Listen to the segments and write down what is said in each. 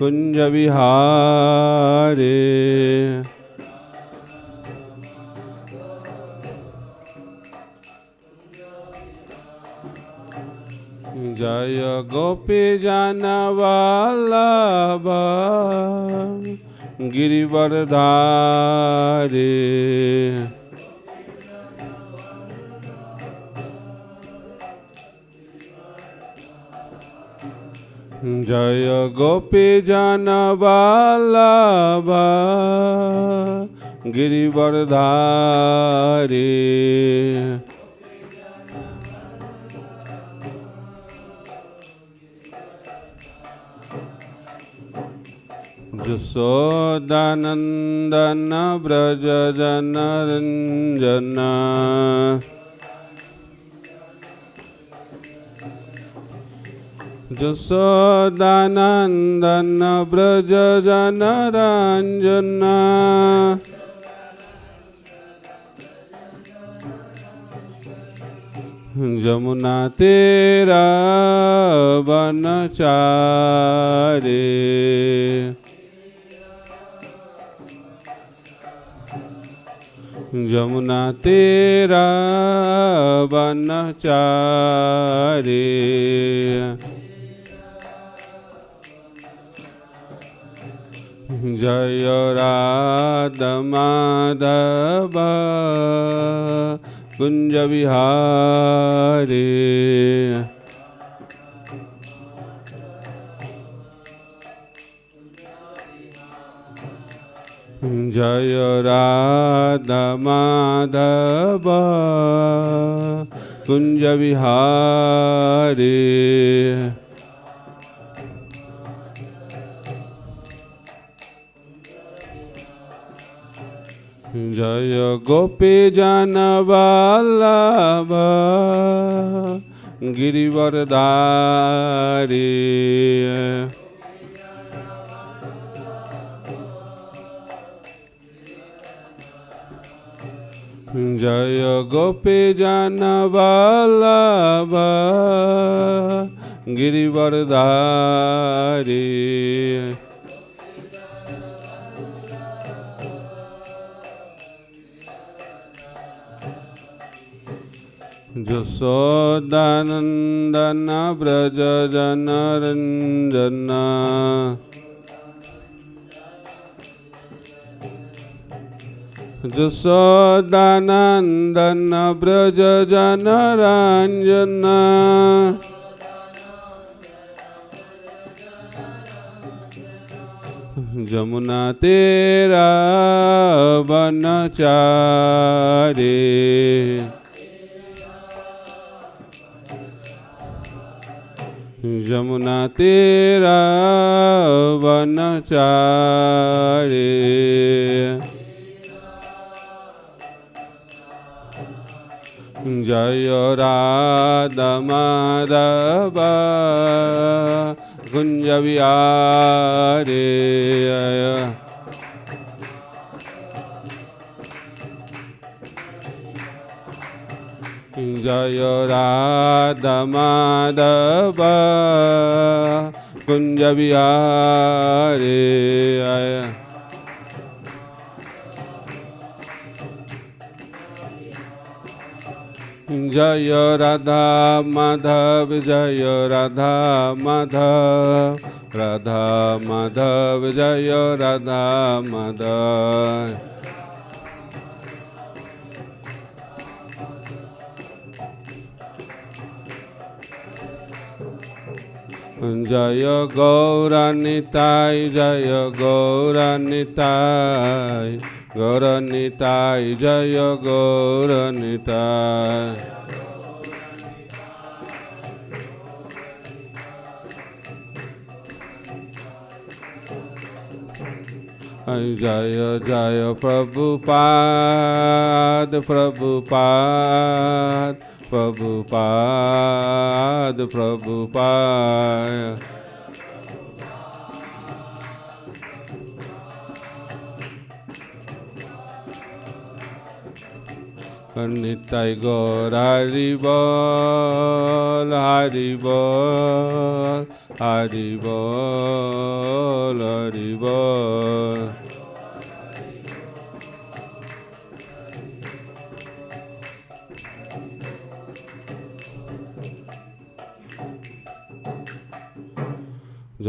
कुंज विहारे जय गोपी जन वल्लभ गिरिवरधारी जय गोपी जन वल्लभ गिरिवरधारी यशोदानंदन ब्रज जन रंजन यशोदानंदन ब्रज जन रंजन जमुना तेरा बनचारे जमुना तेरा बनचारे जय राधा माधव कुंज विहारे जय राधा माधव कुंज विहारे जय गोपी जन वल्लभ गिरिवरधारी जय गोपी जन वल्लभ गिरिवरधारी यशोदानंदन ब्रज जन रंजन यशोदानंदन ब्रज जन रंजन जमुना तेरा बनचारे जमुना तेरा बनचारे जय राधा माधव कुंज विहारे जय राधा माधव कुंज विहारे जय राधा माधव जय राधा माधव राधा माधव जय राधा माधव जय गौरानिताय जय गौरानिताय गौरानिताय जय गौरानिताय जय जय प्रभुपाद प्रभुपाद प्रभुपाद प्रभुपाद निताय गौर हरि बोल हरि बोल हरि बोल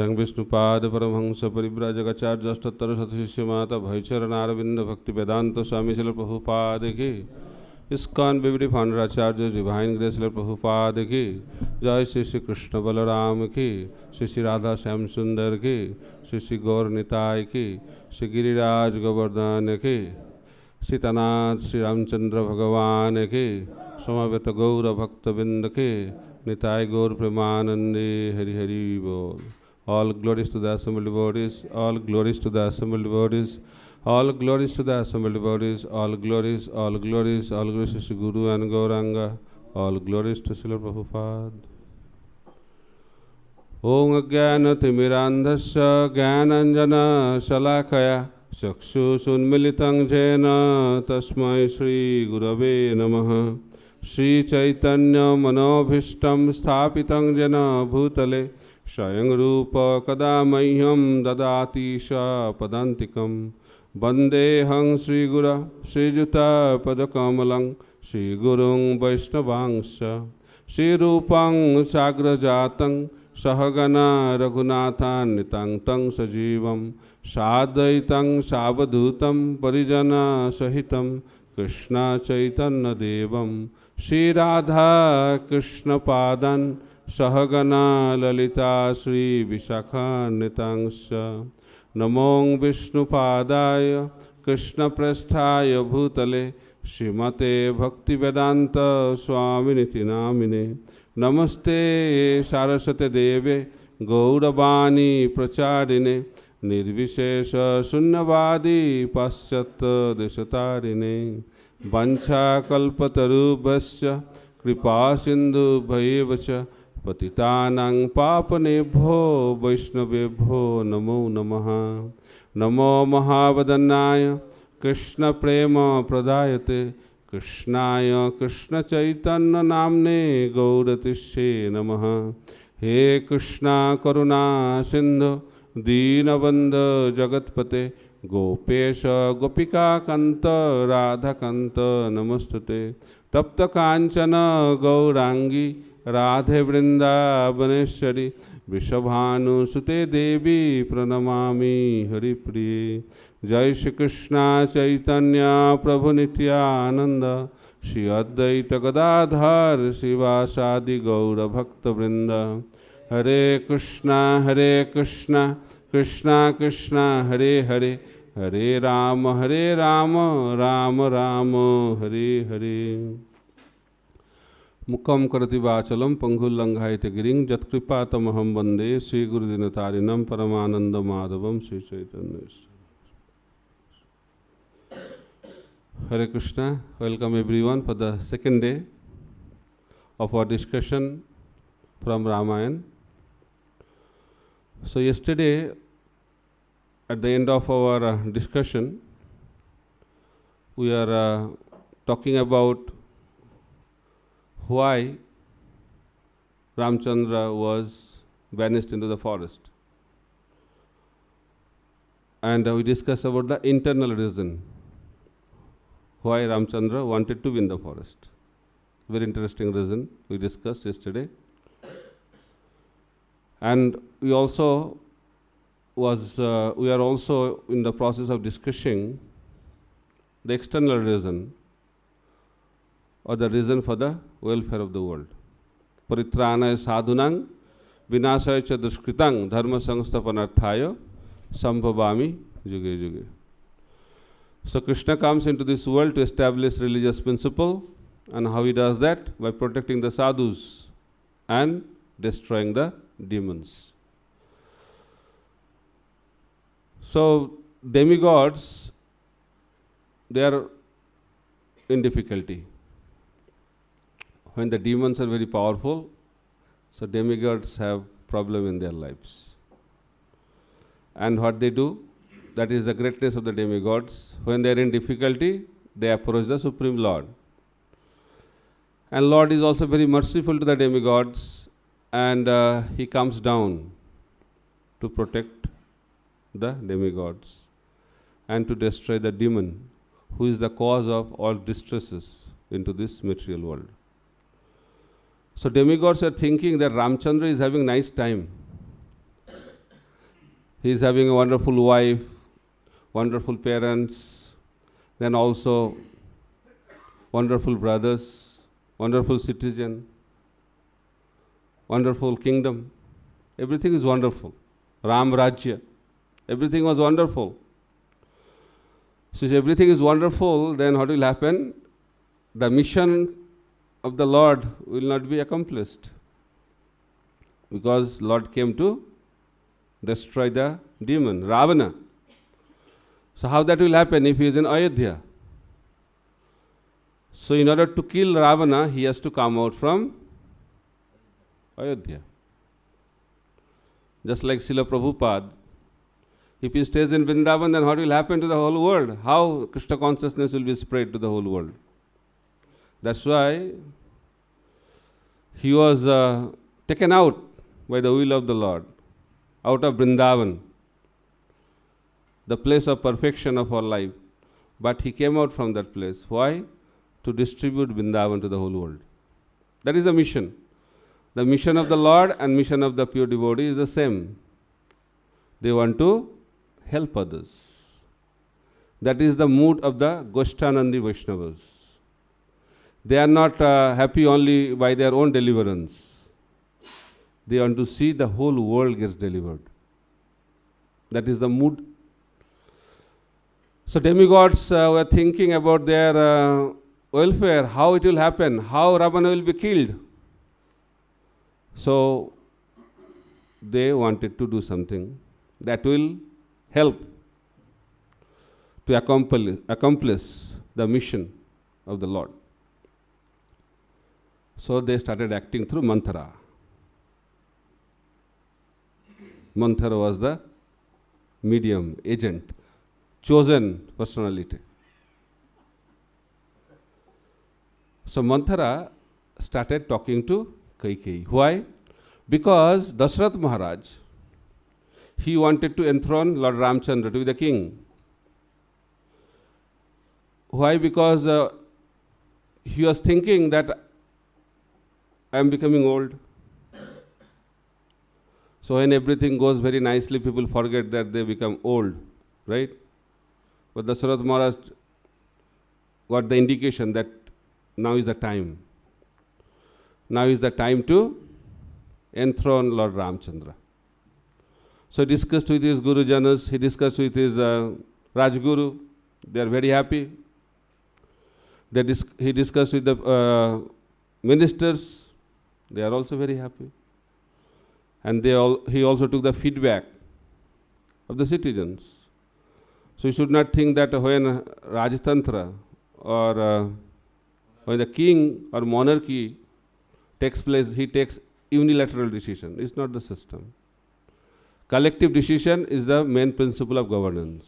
जंग विष्णुपाद परमहंस परिव्राजकाचार्य अष्टोत्तर शतशिष्य माता भैचरणारविंद भक्ति वेदांत स्वामी शिल प्रभुपाद की इस्कॉन बिबड़ी फाउंडराचार्य डिवाइन ग्रेस शिल प्रभुपाद की जय श्री श्री कृष्ण बलराम की श्री श्री राधा श्याम सुंदर की श्री श्री गौर निताय की श्री गिरिराज गोवर्धन की सीतानाथ श्री रामचंद्र भगवान की समवेत गौर भक्तबिंद की निताय गौर प्रेमानंदे हरि हरि बोल. All glories to the assembled devotees, all glories to the assembled devotees, all glories to the assembled devotees, all glories to Sri Guru and Gauranga, all glories to Srila Prabhupada. Om Ajnana Timirandhasya Jnananjana Shalakaya Chakshusunmilitam Jena Tasmai Shri Gurave Namaha. Shri Chaitanya Manobhishtam Sthapitam Jena Bhutale Swayam Rupa Kada Mahyam Dadati Sha Padantikam Vandeham Sri Gura Sri Juta Padakamalang Sri Gurung Vaishnavangsha Sri Rupang Sagrajatang Sahagana Raghunathan Nitang Tang Sajivam Sadaitam Savadhutam Parijana Sahitam Krishna Chaitanya Devam Shri Radha Krishna Padan Sahagana Lalita Shri Vishakha Nitangsha Namong Vishnu Padaya Krishna Prasthaya Bhutale Srimate Bhakti Vedanta Swaminiti Namine Namaste Saraswate Deve Gauravani Pracharine Nirvishesha Sunyavadi Paschat Deshatarine Vancha Kalpatarubhasya Kripa Sindhu Bhaivacha Patitanang Papanebho Vaishnavebho Namo Namaha. Namo Mahavadannaya Krishna Prema Pradayate Krishnaya Krishna Chaitanya Namne Gauratishe Namaha. He Krishna Karuna Sindhu Deenabandha Jagatpate Gopesha Gopika Kanta Radha Kanta Namastute Tapta Kanchana Gaurangi Radhe Vrindavaneshwari Vishabhanu Sute Devi Pranamami Hari Priye. Jai Shri Krishna Chaitanya Prabhu Nityananda Shri Advaita Gadadhar Sivasadi Gaura Bhakta Vrinda. Hare Krishna Krishna Krishna Hare Hare Hare Rama Rama Rama Hare Hare. Mukam karati vachalam pangullanghaite giring jatkripatamaham vande Sri Gurudinatarinam Paramananda Madhavam Sri Chaitanya. Hare Krishna, welcome everyone for the second day of our discussion from Ramayana. So yesterday, at the end of our discussion, we are talking about why Ramchandra was vanished into the forest. And we discussed about the internal reason why Ramchandra wanted to be in the forest. Very interesting reason we discussed yesterday. And we are also in the process of discussing the external reason or the reason for the welfare of the world. Paritranaya sadhunang vinasaya cha duskritang dharma samsthapanarthaya sambhavami juge juge. So Krishna comes into this world to establish religious principle, and how he does that? By protecting the sadhus and destroying the demons. So demigods, they are in difficulty. When the demons are very powerful, so demigods have problem in their lives. And what they do? That is the greatness of the demigods. When they are in difficulty, they approach the Supreme Lord. And Lord is also very merciful to the demigods, and he comes down to protect the demigods and to destroy the demon who is the cause of all distresses into this material world. So demigods are thinking that Ramchandra is having nice time. He is having a wonderful wife, wonderful parents, then also wonderful brothers, wonderful citizen, wonderful kingdom. Everything is wonderful. Ram Rajya. Everything was wonderful. So if everything is wonderful, then what will happen? The mission of the Lord will not be accomplished. Because Lord came to destroy the demon, Ravana. So how that will happen if he is in Ayodhya? So in order to kill Ravana, he has to come out from Ayodhya. Just like Srila Prabhupada, if he stays in Vrindavan, then what will happen to the whole world? How Krishna consciousness will be spread to the whole world? That's why he was taken out by the will of the Lord, out of Vrindavan, the place of perfection of our life. But he came out from that place. Why? To distribute Vrindavan to the whole world. That is the mission. The mission of the Lord and mission of the pure devotee is the same. They want to help others. That is the mood of the Goshtanandi Vaishnavas. They are not happy only by their own deliverance. They want to see the whole world gets delivered. That is the mood. So demigods were thinking about their welfare, how it will happen, how Ravana will be killed. So they wanted to do something that will help to accomplish the mission of the Lord. So they started acting through Manthara. Manthara was the medium, agent, chosen personality. So Manthara started talking to Kaikeyi. Why? Because Dasharath Maharaj, he wanted to enthrone Lord Ramchandra to be the king. Why? Because he was thinking that I am becoming old. So when everything goes very nicely, people forget that they become old, right? But Dasharath Maharaj got the indication that now is the time. Now is the time to enthrone Lord Ramchandra. So he discussed with his Guru Janas, he discussed with his Rajguru, they are very happy. He discussed with the ministers, they are also very happy. And he also took the feedback of the citizens. So you should not think that when Rajtantra or when the king or monarchy takes place, he takes unilateral decision. It's not the system. Collective decision is the main principle of governance.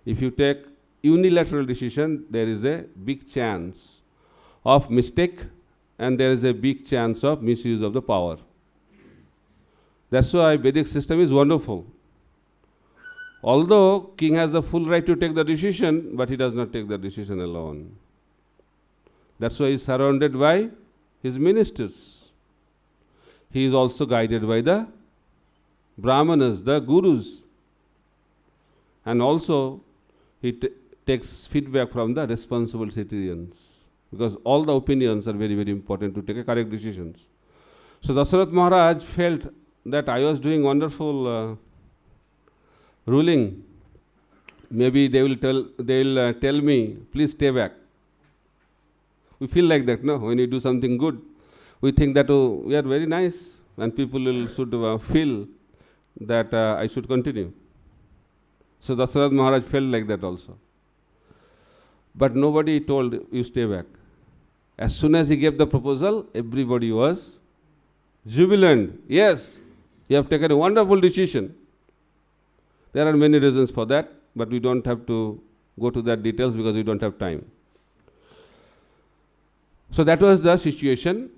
If you take unilateral decision, there is a big chance of mistake and there is a big chance of misuse of the power. That's why Vedic system is wonderful. Although king has the full right to take the decision, but he does not take the decision alone. That's why he is surrounded by his ministers. He is also guided by the Brahmanas, the gurus. And also he takes feedback from the responsible citizens. Because all the opinions are very, very important to take a correct decisions. So Dasharath Maharaj felt that I was doing wonderful ruling. Maybe they will tell me, please stay back. We feel like that, no? When you do something good, we think that, oh, we are very nice, and people should feel that I should continue. So Dasharath Maharaj felt like that also. But nobody told you stay back. As soon as he gave the proposal, everybody was jubilant. Yes, you have taken a wonderful decision. There are many reasons for that, but we don't have to go to that details because we don't have time. So that was the situation.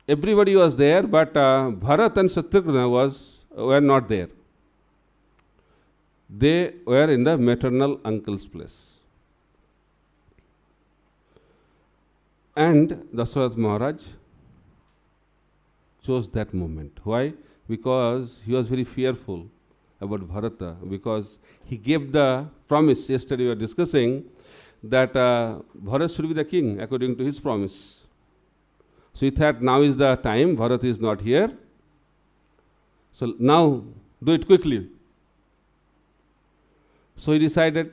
Everybody was there, but Bharat and Shatrugna were not there. They were in the maternal uncle's place. And Dasharath Maharaj chose that moment. Why? Because he was very fearful about Bharata, because he gave the promise, yesterday we were discussing, that Bharat should be the king according to his promise. So he thought now is the time, Bharat is not here. So now do it quickly. So he decided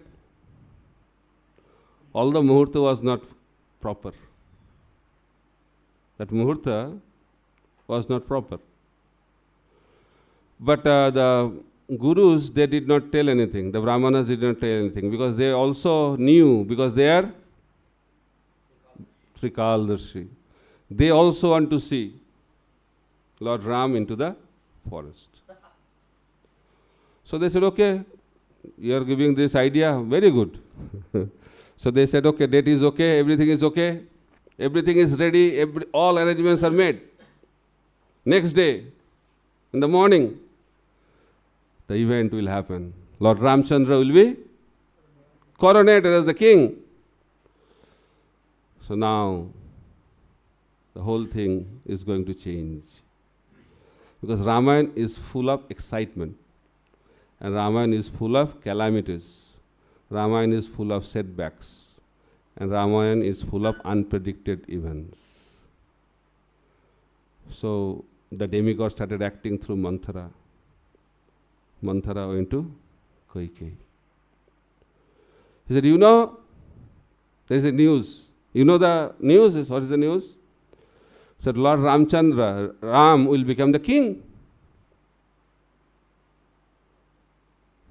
all the muhurta was not proper. That muhurta was not proper. But the gurus, they did not tell anything. The brahmanas did not tell anything because they also knew, because they are Trikaldarshi. They also want to see Lord Ram into the forest. So they said, okay, you are giving this idea, very good. So they said, okay, date is okay, everything is okay, everything is ready, all arrangements are made. Next day, in the morning, the event will happen. Lord Ramchandra will be coronated as the king. So now, the whole thing is going to change. Because Ramayana is full of excitement. And Ramayana is full of calamities. Ramayana is full of setbacks. And Ramayana is full of unpredicted events. So the demigod started acting through Manthara. Manthara went to Kaikeyi. He said, you know, there is a news. You know the news? What is the news? He said, Lord Ramchandra, Ram will become the king.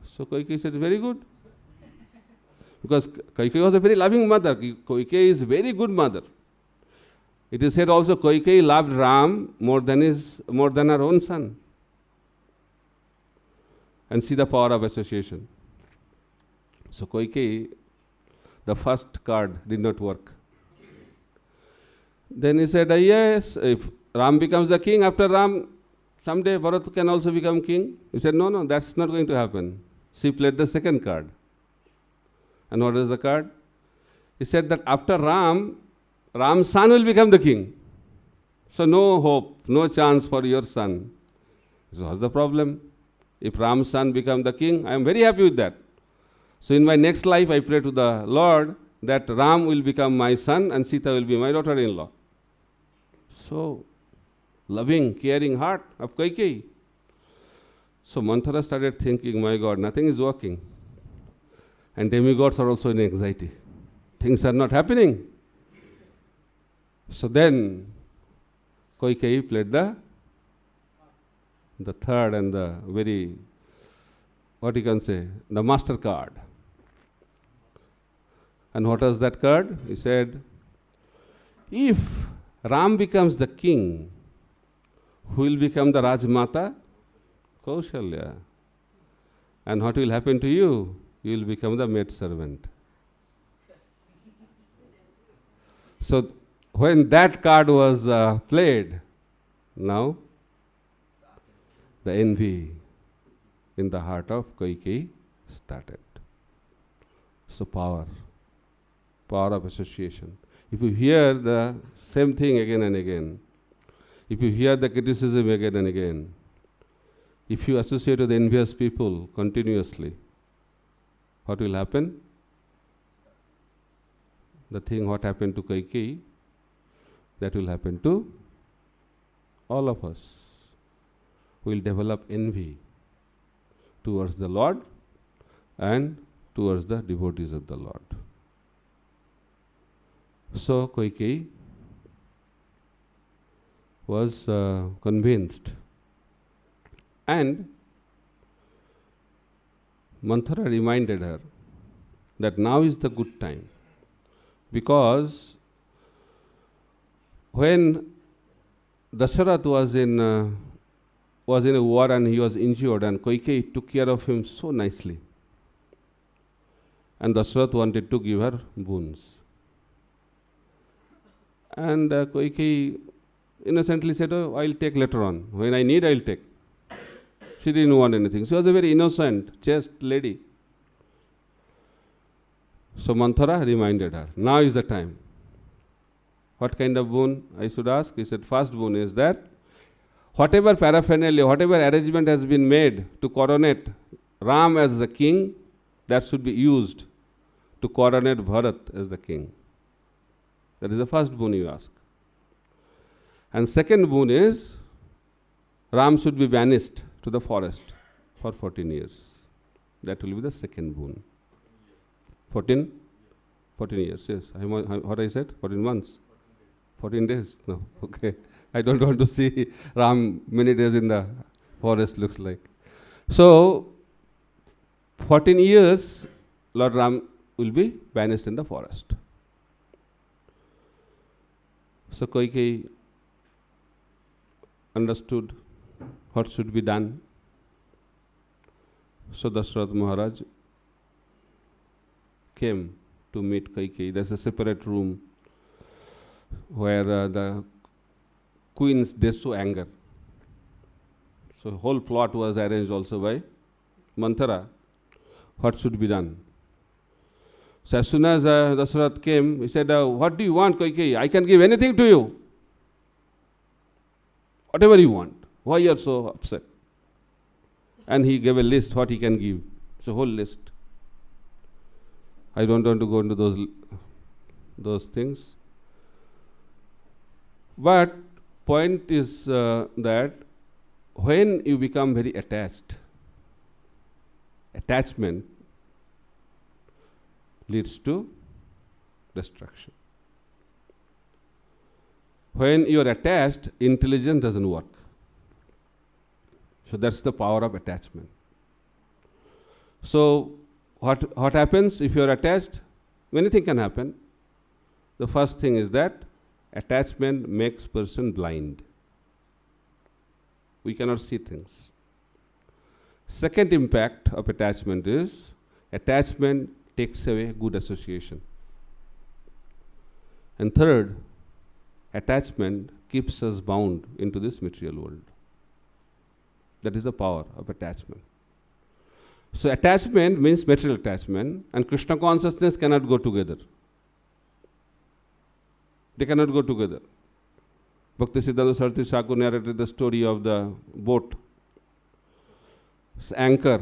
So Kaikeyi said, very good. Because Kaikeyi was a very loving mother. Kaikeyi is a very good mother. It is said also Kaikeyi loved Ram more than her own son. And see the power of association. So Kaikeyi, the first card did not work. Then he said, yes, if Ram becomes the king, after Ram, someday Bharat can also become king. He said, no, that's not going to happen. She played the second card. And what is the card? He said that after Ram, Ram's son will become the king. So no hope, no chance for your son. So what's the problem? If Ram's son becomes the king, I am very happy with that. So in my next life, I pray to the Lord that Ram will become my son and Sita will be my daughter-in-law. So, loving, caring heart of Kaikeyi. So Manthara started thinking, my God, nothing is working. And demigods are also in anxiety. Things are not happening. So then, Kaikeyi played the third and the very, what you can say, the master card. And what was that card? He said, if Ram becomes the king, who will become the Rajmata? Kaushalya. And what will happen to you? You will become the maid servant. So when that card was played, now the envy in the heart of Kaikeyi started. So power of association. If you hear the same thing again and again, if you hear the criticism again and again, if you associate with envious people continuously, what will happen? The thing what happened to Kaikeyi, that will happen to all of us. We will develop envy towards the Lord and towards the devotees of the Lord. So Kaikeyi was convinced, and Manthara reminded her that now is the good time, because when Dasharatha was in a war and he was injured, and Kaikeyi took care of him so nicely, and Dasharatha wanted to give her boons. And Kaikeyi innocently said, oh, I'll take later on. When I need, I'll take. She didn't want anything. She was a very innocent, chaste lady. So Manthara reminded her, now is the time. What kind of boon, I should ask? He said, first boon is that whatever paraphernalia, whatever arrangement has been made to coronate Ram as the king, that should be used to coronate Bharat as the king. That is the first boon you ask. And second boon is, Ram should be banished to the forest for 14 years. That will be the second boon. 14 years, yes. What I said? 14 months? 14 days? No, okay. I don't want to see Ram many days in the forest, looks like. So, 14 years, Lord Ram will be banished in the forest. So, Kaikeyi understood what should be done. So, Dasharath Maharaj came to meet Kaikeyi. There's a separate room where the queens, they show anger. So, whole plot was arranged also by Manthara. What should be done? So, as soon as Dasharath came, he said, what do you want, Kaikeyi? I can give anything to you. Whatever you want. Why you are so upset? And he gave a list what he can give. It's a whole list. I don't want to go into those things. But point is that when you become very attached, attachment leads to destruction. When you are attached, intelligence doesn't work. So that's the power of attachment. So what happens if you are attached? Many things can happen. The first thing is that attachment makes person blind. We cannot see things. Second impact of attachment is attachment takes away good association. And third, attachment keeps us bound into this material world. That is the power of attachment. So attachment means material attachment, and Krishna consciousness cannot go together. They cannot go together. Bhaktisiddhanta Saraswati Thakur narrated the story of the boat. Anchor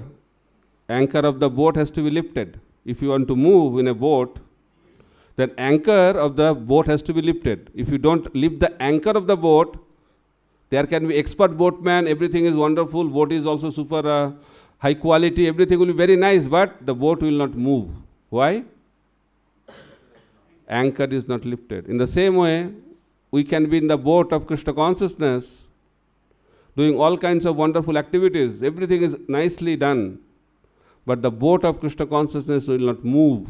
of the boat has to be lifted. If you want to move in a boat, then anchor of the boat has to be lifted. If you don't lift the anchor of the boat, there can be expert boatman, everything is wonderful, boat is also super high quality, everything will be very nice, but the boat will not move. Why? Anchor is not lifted. In the same way, we can be in the boat of Krishna consciousness, doing all kinds of wonderful activities, everything is nicely done, but the boat of Krishna consciousness will not move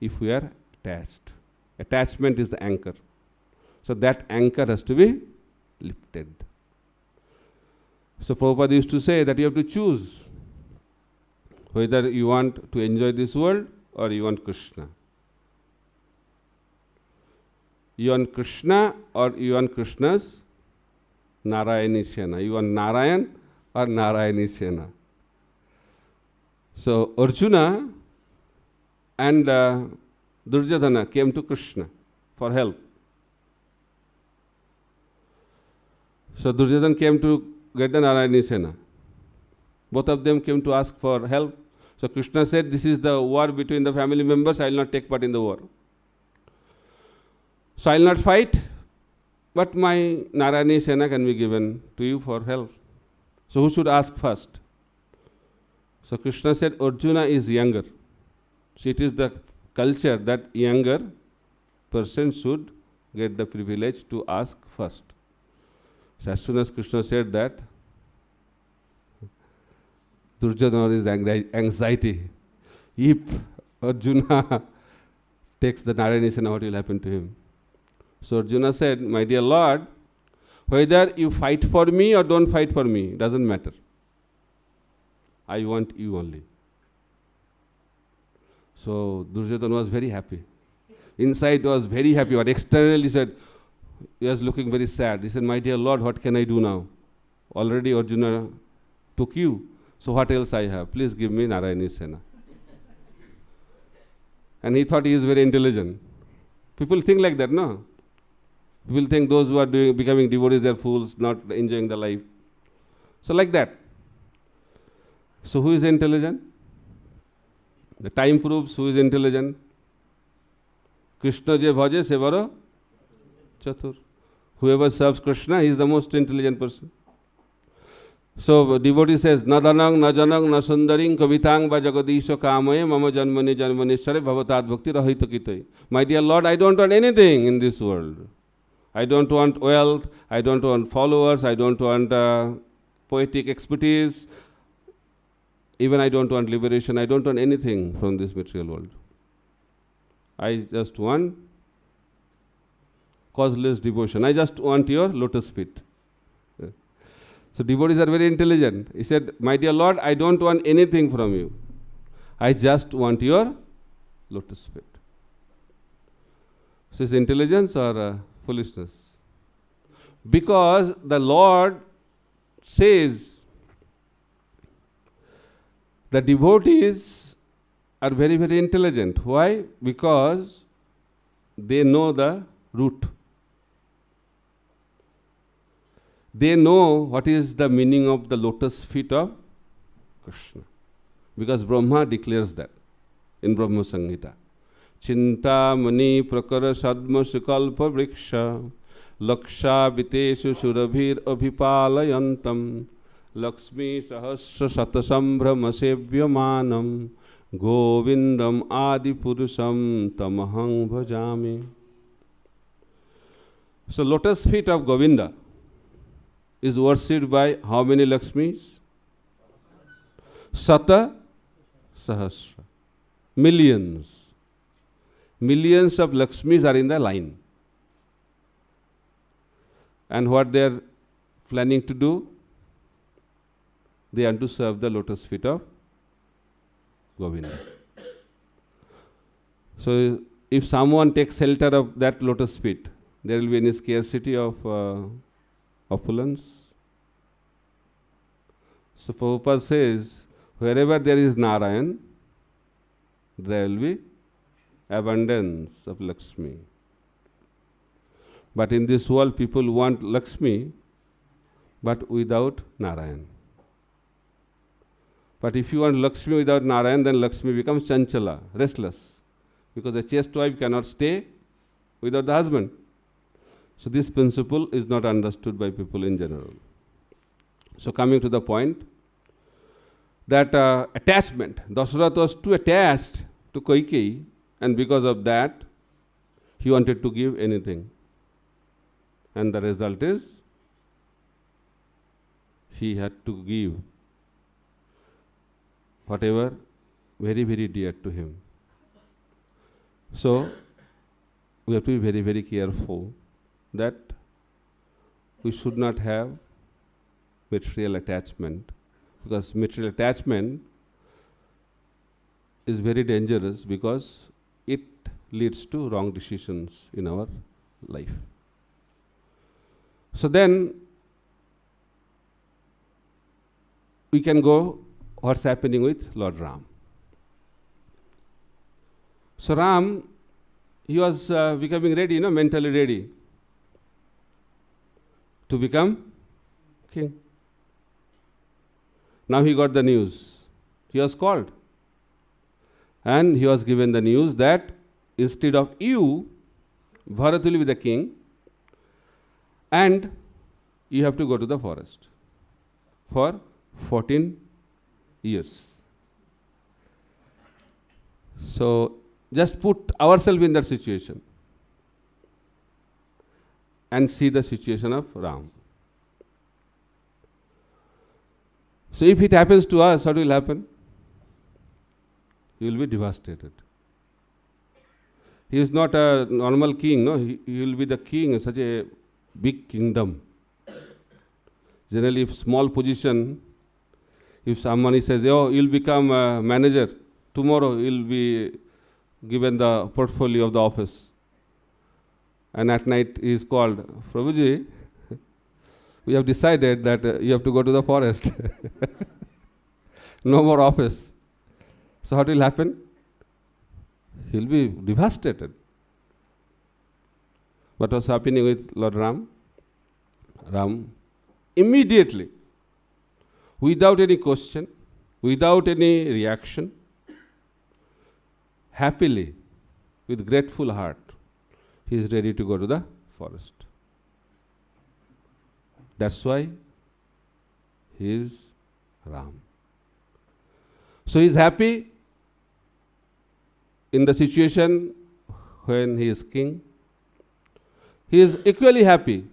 if we are attached. Attachment is the anchor. So that anchor has to be lifted. So Prabhupada used to say that you have to choose whether you want to enjoy this world or you want Krishna. You want Krishna or you want Krishna's Narayani Sena. You want Narayan or Narayani Sena. So Arjuna and Duryodhana came to Krishna for help. So Duryodhana came to get the Narayani Sena. Both of them came to ask for help. So Krishna said, this is the war between the family members, I will not take part in the war. So I will not fight, but my Narayani Sena can be given to you for help. So who should ask first? So Krishna said, Arjuna is younger. So it is the culture that younger person should get the privilege to ask first. So as soon as Krishna said that, Duryodhana is anxiety. If Arjuna takes the Narayani Sena, what will happen to him? So Arjuna said, my dear Lord, whether you fight for me or don't fight for me, doesn't matter. I want you only. So Duryodhana was very happy. Inside was very happy, but externally said, he was looking very sad. He said, my dear Lord, what can I do now? Already Arjuna took you. So what else I have? Please give me Narayani Sena. And he thought he is very intelligent. People think like that, no? People think those who are becoming devotees, they are fools, not enjoying the life. So like that. So who is intelligent? The time proves who is intelligent. Krishna je bhaje se baro chatur. Whoever serves Krishna, he is the most intelligent person. So devotee says, na dhanang, na janang, na sundaring, kavitang va jagadisha kamaye, mama janmani janmanishare bhavatat bhakti rahita kitai. My dear Lord, I don't want anything in this world. I don't want wealth, I don't want followers, I don't want poetic expertise, even I don't want liberation, I don't want anything from this material world. I just want causeless devotion. I just want your lotus feet. So devotees are very intelligent. He said, my dear Lord, I don't want anything from you. I just want your lotus feet. So is intelligence or foolishness? Because the Lord says the devotees are very, very intelligent. Why? Because they know the root. They know what is the meaning of the lotus feet of Krishna. Because Brahma declares that in Brahma Samhita. Chinta mani prakara sadma sukalpa vriksha laksha viteshu surabhir abhipalayantam lakshmi sahasra satasambhrama sevyamanam govindam adi purusham tamahang bhajami. So lotus feet of Govinda is worshipped by how many Lakshmis? Sata Sahasra. Millions. Millions of Lakshmis are in the line. And what they are planning to do? They want to serve the lotus feet of Govinda. So if someone takes shelter of that lotus feet, there will be any scarcity of opulence. So Prabhupada says, wherever there is Narayan, there will be abundance of Lakshmi. But in this world, people want Lakshmi, but without Narayan. But if you want Lakshmi without Narayan, then Lakshmi becomes chanchala, restless. Because a chaste wife cannot stay without the husband. So this principle is not understood by people in general. So coming to the point, that attachment, Dasharatha was too attached to Kaikeyi, and because of that, he wanted to give anything. And the result is, he had to give whatever very, very dear to him. So, we have to be very, very careful that we should not have material attachment, because material attachment is very dangerous because it leads to wrong decisions in our life. So then we can go what's happening with Lord Ram. So Ram, he was becoming ready, mentally ready to become king. Now he got the news. He was called. And he was given the news that instead of you, Bharat will be the king, and you have to go to the forest for 14 years. So just put ourselves in that situation and see the situation of Ram. So if it happens to us, what will happen? He will be devastated. He is not a normal king, no? He will be the king of such a big kingdom. Generally, if small position, if someone says, oh, you'll become a manager, tomorrow you'll be given the portfolio of the office. And at night he is called, Prabhuji, we have decided that you have to go to the forest. No more office. So what will happen? He will be devastated. What was happening with Lord Ram? Ram immediately, without any question, without any reaction, happily, with grateful heart, he is ready to go to the forest. That's why he is Ram. So he is happy in the situation when he is king. He is equally happy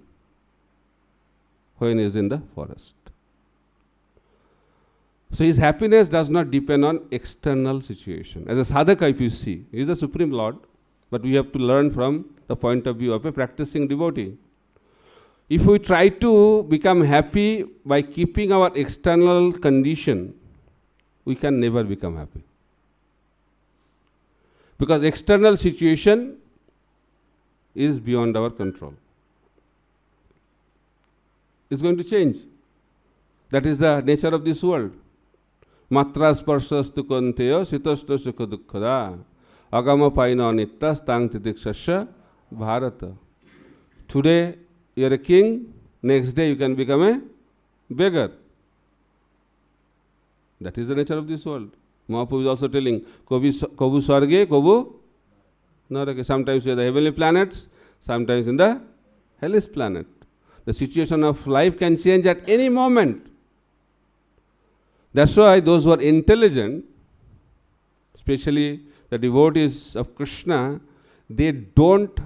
when he is in the forest. So his happiness does not depend on external situation. As a sadhaka, if you see, he is the Supreme Lord, but we have to learn from the point of view of a practicing devotee. If we try to become happy by keeping our external condition, we can never become happy. Because external situation is beyond our control. It's going to change. That is the nature of this world. Matra sparsastu kanteyo sitashna sukha dukkhada agama paina anitta stang titikshasya bharata. Today you are a king, next day you can become a beggar. That is the nature of this world. Mahaprabhu is also telling, Kabu Swarge, Kabu Narake. Sometimes you are the heavenly planets, sometimes in the hellish planet. The situation of life can change at any moment. That's why those who are intelligent, especially the devotees of Krishna, they don't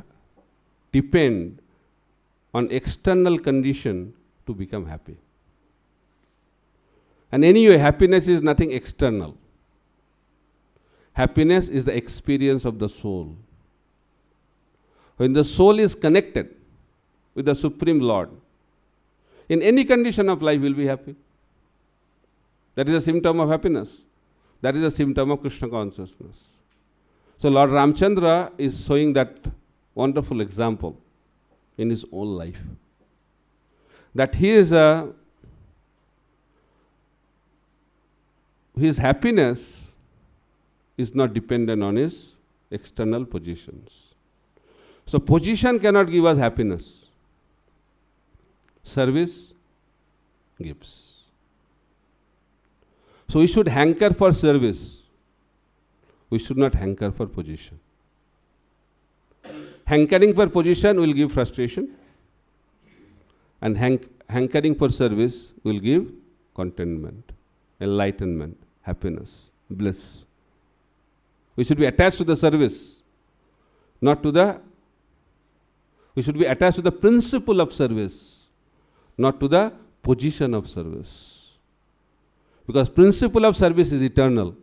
depend on external condition to become happy. And anyway, happiness is nothing external. Happiness is the experience of the soul. When the soul is connected with the Supreme Lord, in any condition of life will be happy. That is a symptom of happiness. That is a symptom of Krishna consciousness. So Lord Ramchandra is showing that wonderful example in his own life. That his happiness is not dependent on his external positions. So position cannot give us happiness. Service gives. So we should hanker for service. We should not hanker for position. Hankering for position will give frustration, and hankering for service will give contentment, enlightenment, happiness, bliss. We should be attached to the service, not to the... We should be attached to the principle of service, not to the position of service. Because principle of service is eternal.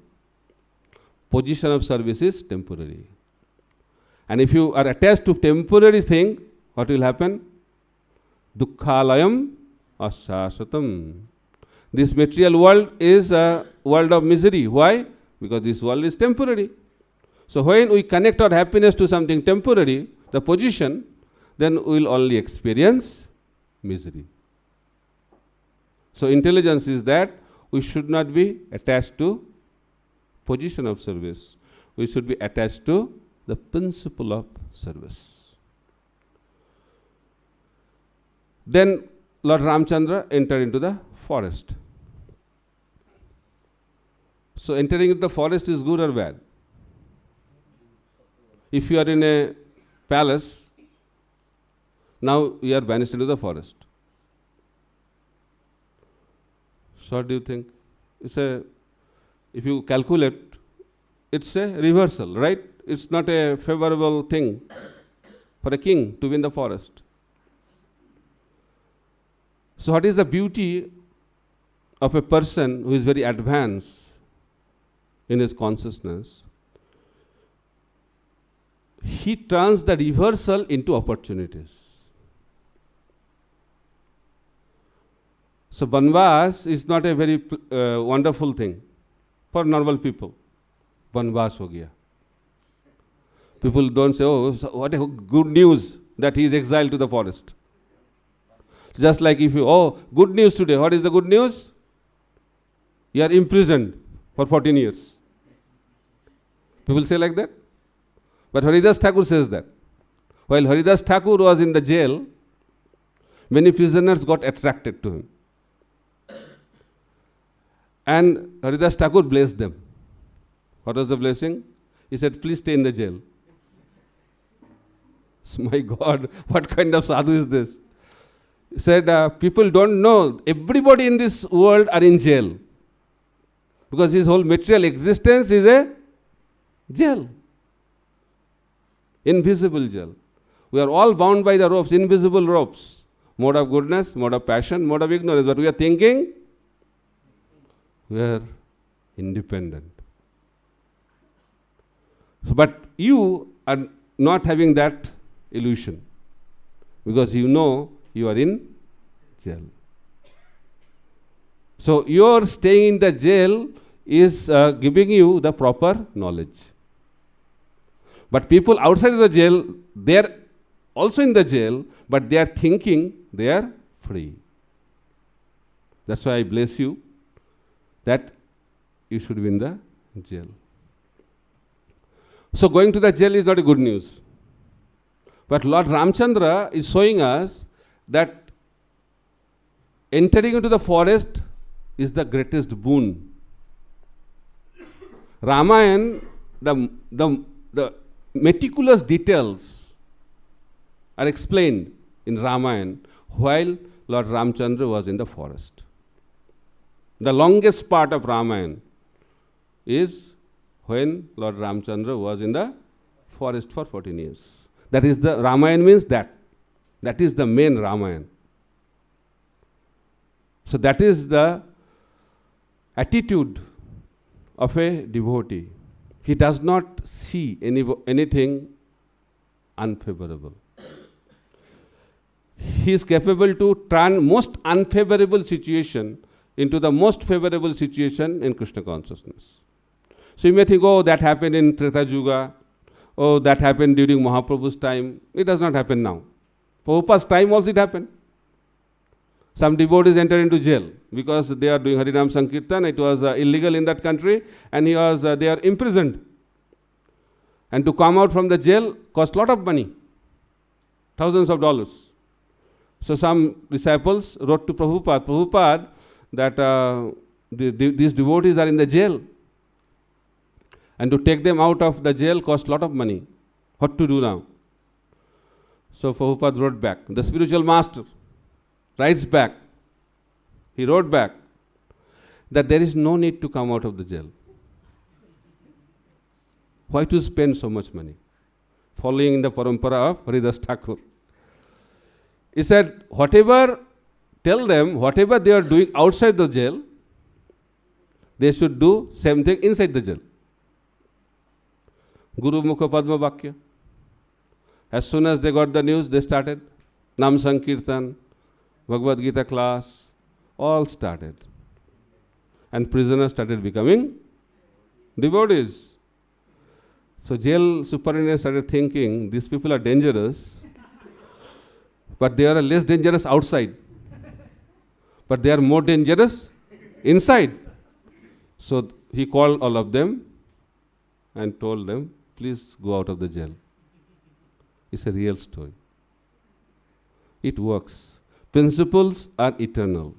Position of service is temporary. And if you are attached to temporary thing, what will happen? Dukkhalayam ashasatam. This material world is a world of misery. Why? Because this world is temporary. So when we connect our happiness to something temporary, the position, then we will only experience misery. So intelligence is that we should not be attached to position of service. We should be attached to the principle of service. Then Lord Ramchandra entered into the forest. So entering into the forest is good or bad? If you are in a palace, now you are banished into the forest. So what do you think? If you calculate, it's a reversal, right? It's not a favorable thing for a king to be in the forest. So what is the beauty of a person who is very advanced in his consciousness? He turns the reversal into opportunities. So Banvas is not a very wonderful thing for normal people. Banvas ho gaya. People don't say, oh, what a good news that he is exiled to the forest. Just like if you, oh, good news today. What is the good news? You are imprisoned for 14 years. People say like that. But Haridas Thakur says that. While Haridas Thakur was in the jail, many prisoners got attracted to him. And Haridas Thakur blessed them. What was the blessing? He said, please stay in the jail. So, my God, what kind of sadhu is this? He said, people don't know, everybody in this world are in jail. Because his whole material existence is a jail. Invisible jail. We are all bound by the ropes, invisible ropes. Mode of goodness, mode of passion, mode of ignorance. But we are thinking, we are independent. So, but you are not having that illusion. Because you know you are in jail. So, your staying in the jail is giving you the proper knowledge. But people outside of the jail, they are also in the jail, but they are thinking they are free. That's why I bless you that you should be in the jail. So going to the jail is not a good news. But Lord Ramchandra is showing us that entering into the forest is the greatest boon. Ramayana, the meticulous details are explained in Ramayana while Lord Ramchandra was in the forest. The longest part of Ramayana is when Lord Ramchandra was in the forest for 14 years. That is the Ramayana means that. That is the main Ramayana. So that is the attitude of a devotee. He does not see anything unfavorable. He is capable to turn most unfavorable situation into the most favorable situation in Krishna consciousness. So you may think, oh, that happened in Treta Yuga, oh, that happened during Mahaprabhu's time. It does not happen now. Prabhupada's time also it happened. Some devotees enter into jail because they are doing Harinam Sankirtan. It was illegal in that country and they are imprisoned. And to come out from the jail cost a lot of money, thousands of dollars. So some disciples wrote to Prabhupada that these devotees are in the jail. And to take them out of the jail cost a lot of money. What to do now? So Prabhupada wrote back. The spiritual master writes back. He wrote back that there is no need to come out of the jail. Why to spend so much money? Following in the parampara of Haridas Thakur. He said, tell them, whatever they are doing outside the jail, they should do same thing inside the jail. Guru Mukha Padma Vakya. As soon as they got the news, they started. Nam Sankirtan, Bhagavad Gita class, all started. And prisoners started becoming devotees. So jail superintendent started thinking, these people are dangerous, but they are less dangerous outside. But they are more dangerous inside. So he called all of them and told them, please go out of the jail. It's a real story. It works. Principles are eternal.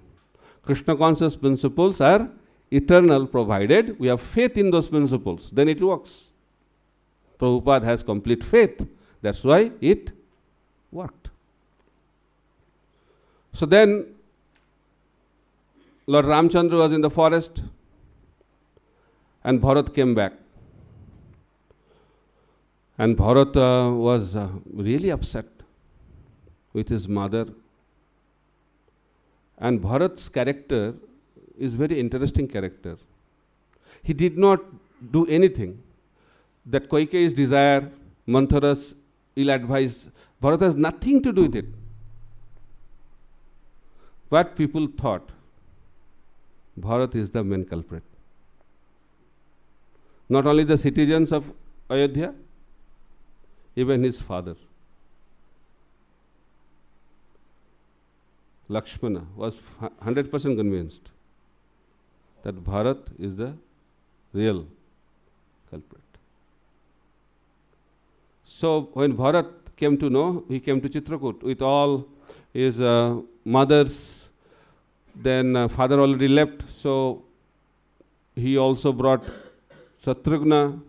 Krishna conscious principles are eternal provided we have faith in those principles. Then it works. Prabhupada has complete faith. That's why it worked. So then Lord Ramchandra was in the forest and Bharat came back. And Bharat was really upset with his mother. And Bharat's character is very interesting character. He did not do anything. That Kaikeyi's desire, Manthara's ill advice, Bharat has nothing to do with it. But people thought Bharat is the main culprit. Not only the citizens of Ayodhya, even his father. Lakshmana was 100% convinced that Bharat is the real culprit. So when Bharat came to know, he came to Chitrakoot with all his mothers, then father already left, so he also brought Shatrugna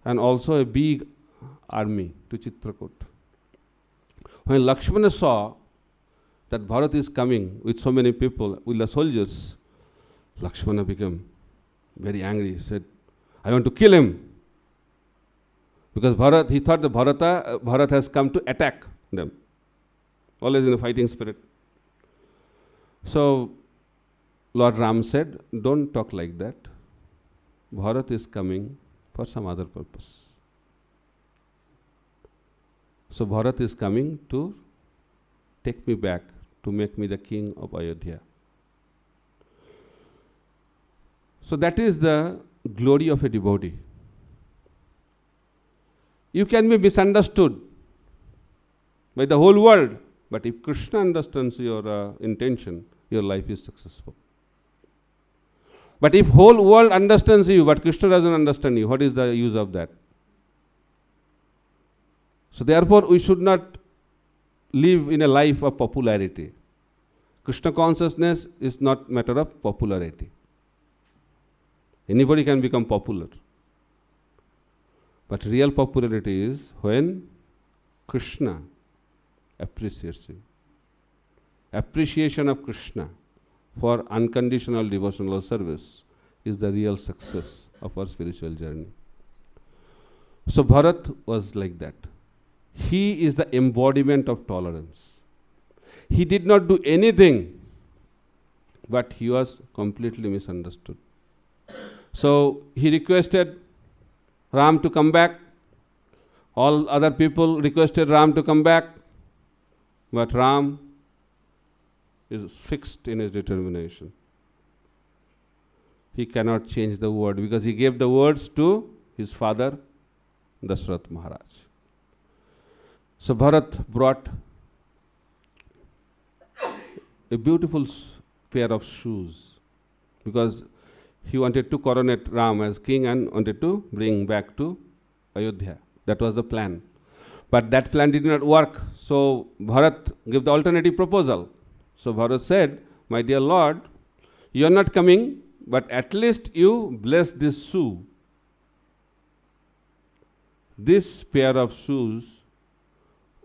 and also a big army to Chitrakoot. When Lakshmana saw that Bharat is coming with so many people, with the soldiers, Lakshmana became very angry. He said, I want to kill him. Because Bharat, he thought that Bharat has come to attack them. Always in a fighting spirit. So Lord Ram said, don't talk like that. Bharat is coming for some other purpose. So Bharat is coming to take me back, to make me the king of Ayodhya. So that is the glory of a devotee. You can be misunderstood by the whole world, but if Krishna understands your intention, your life is successful. But if whole world understands you, but Krishna doesn't understand you, what is the use of that? So therefore, we should not live in a life of popularity. Krishna consciousness is not a matter of popularity. Anybody can become popular. But real popularity is when Krishna appreciates you. Appreciation of Krishna for unconditional devotional service is the real success of our spiritual journey. So Bharat was like that. He is the embodiment of tolerance. He did not do anything, but he was completely misunderstood. So he requested Ram to come back. All other people requested Ram to come back, but Ram is fixed in his determination. He cannot change the word because he gave the words to his father, Dashrath Maharaj. So Bharat brought a beautiful pair of shoes because he wanted to coronate Ram as king and wanted to bring back to Ayodhya. That was the plan. But that plan did not work. So Bharat gave the alternative proposal. So Bharat said, my dear Lord, you are not coming, but at least you bless this shoe. This pair of shoes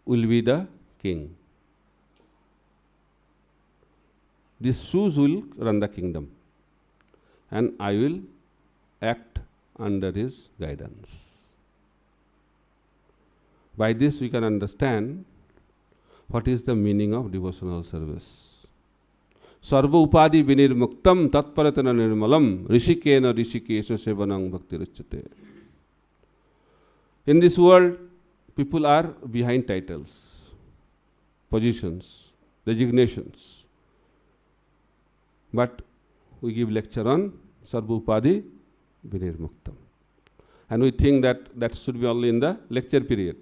will be the king. These shoes will run the kingdom. And I will act under his guidance. By this we can understand what is the meaning of devotional service. Sarva upadi vinirmuktam tatparatana nirmalam rishikena rishikesha sevanam bhakti ruchyate. In this world, people are behind titles, positions, designations. But we give lecture on Sarva upadi vinirmuktam. And we think that that should be only in the lecture period.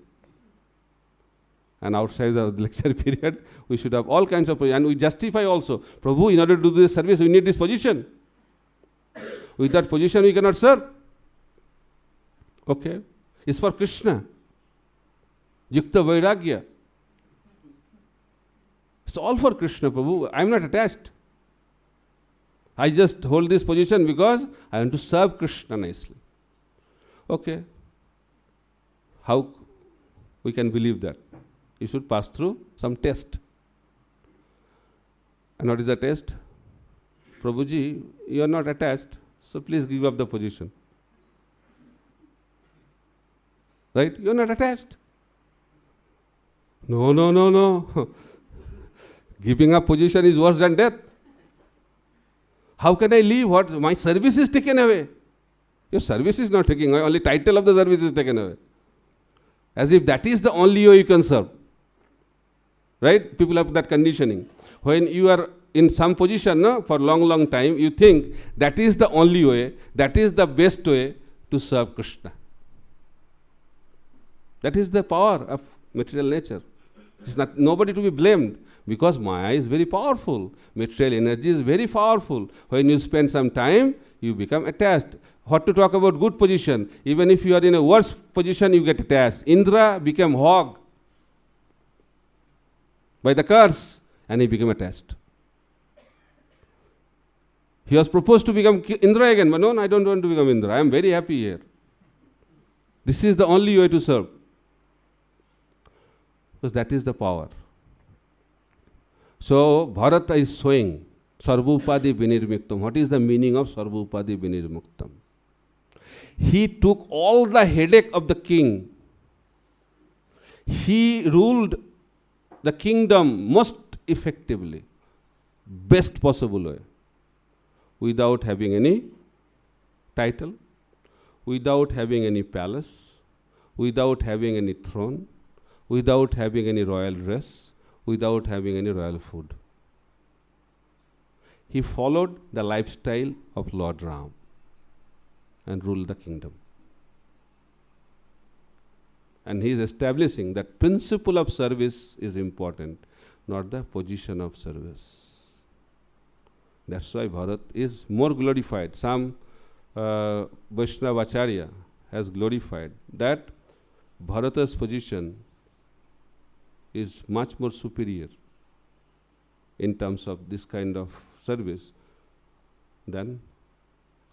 And outside the lecture period, we should have all kinds of positions. And we justify also, Prabhu, in order to do this service, we need this position. With that position, we cannot serve. Okay. It's for Krishna. Yukta Vairagya. It's all for Krishna, Prabhu. I am not attached. I just hold this position because I want to serve Krishna nicely. Okay. How we can believe that? You should pass through some test. And what is the test? Prabhuji, you are not attached, so please give up the position. Right? You are not attached. No. Giving up position is worse than death. How can I leave? What? My service is taken away. Your service is not taken away, only title of the service is taken away. As if that is the only way you can serve. Right? People have that conditioning. When you are in some position for long time, you think that is the only way, that is the best way to serve Krishna. That is the power of material nature. It's not nobody to be blamed because Maya is very powerful. Material energy is very powerful. When you spend some time, you become attached. What to talk about good position? Even if you are in a worse position, you get attached. Indra became hog by the curse and he became attached. He was proposed to become Indra again, but no, I don't want to become Indra. I am very happy here. This is the only way to serve. Because that is the power. So, Bharata is showing Sarvupadi Vinirmuktam. What is the meaning of Sarvupadi Vinirmuktam? He took all the headache of the king. He ruled the kingdom most effectively, best possible way, without having any title, without having any palace, without having any throne, without having any royal dress, without having any royal food. He followed the lifestyle of Lord Ram and ruled the kingdom. And he is establishing that principle of service is important, not the position of service. That's why Bharat is more glorified. Some Vaishnava Acharya has glorified that Bharata's position is much more superior in terms of this kind of service than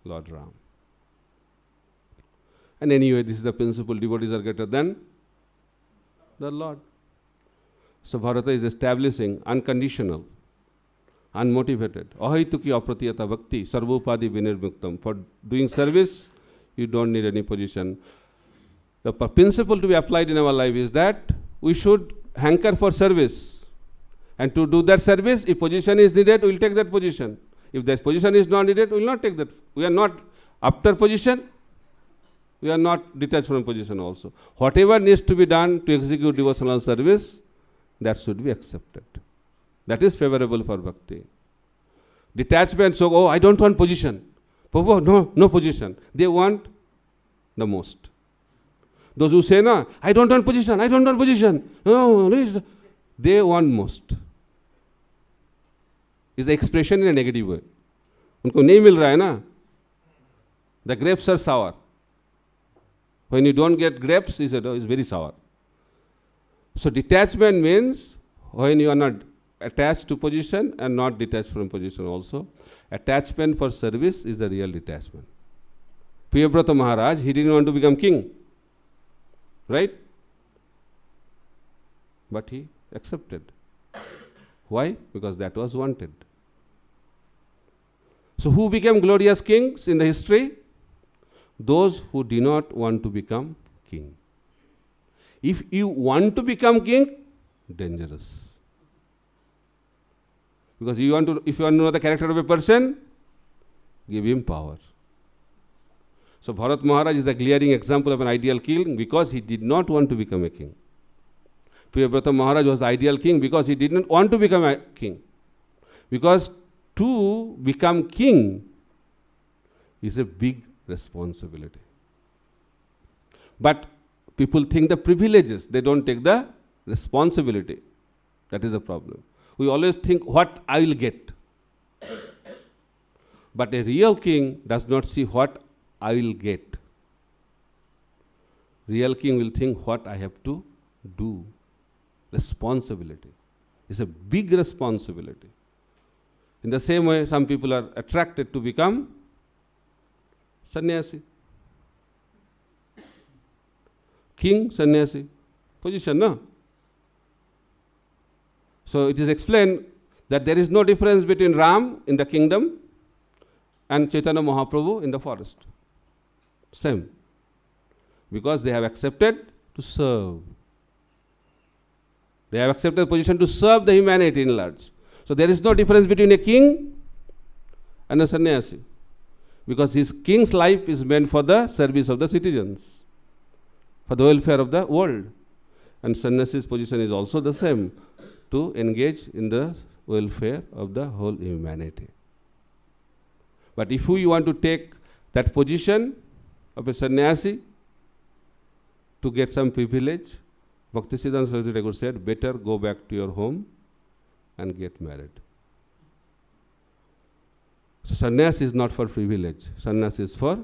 Lord Ram. And anyway, this is the principle, devotees are greater than the Lord. So Bharata is establishing unconditional, unmotivated, ahaituki apratiyata bhakti, sarvopadi vinirmuktam. For doing service, you don't need any position. The principle to be applied in our life is that we should hanker for service. And to do that service, if position is needed, we will take that position. If that position is not needed, we will not take that. We are not after position. We are not detached from position also. Whatever needs to be done to execute devotional service, that should be accepted. That is favorable for bhakti. Detachment, so, oh, I don't want position. Prabhu, no position. They want the most. Those who say, no, I don't want position, I don't want position. No, they want most. Is the expression in a negative way. उनको नहीं मिल रहा है ना. The grapes are sour. When you don't get grapes, he said, oh, it's very sour. So detachment means when you are not attached to position and not detached from position also. Attachment for service is the real detachment. Priyabrata Maharaj, he didn't want to become king. Right? But he accepted. Why? Because that was wanted. So who became glorious kings in the history? Those who do not want to become king. If you want to become king, dangerous. Because if you want to know the character of a person, give him power. So Bharat Maharaj is the glaring example of an ideal king because he did not want to become a king. Priyabrata Maharaj was the ideal king because he did not want to become a king. Because to become king is a big responsibility. But people think the privileges, they don't take the responsibility. That is the problem. We always think what I will get. But a real king does not see what I will get. Real king will think what I have to do. Responsibility. It's a big responsibility. In the same way, some people are attracted to become sannyasi. King, sannyasi. Position, no? So it is explained that there is no difference between Ram in the kingdom and Chaitanya Mahaprabhu in the forest. Same. Because they have accepted to serve. They have accepted the position to serve the humanity in large. So there is no difference between a king and a sannyasi. Because his king's life is meant for the service of the citizens, for the welfare of the world. And sannyasi's position is also the same, to engage in the welfare of the whole humanity. But if we want to take that position of a sannyasi to get some privilege, Bhaktisiddhanta Saraswati Thakur said, better go back to your home and get married. So sannyas is not for privilege, sannyas is for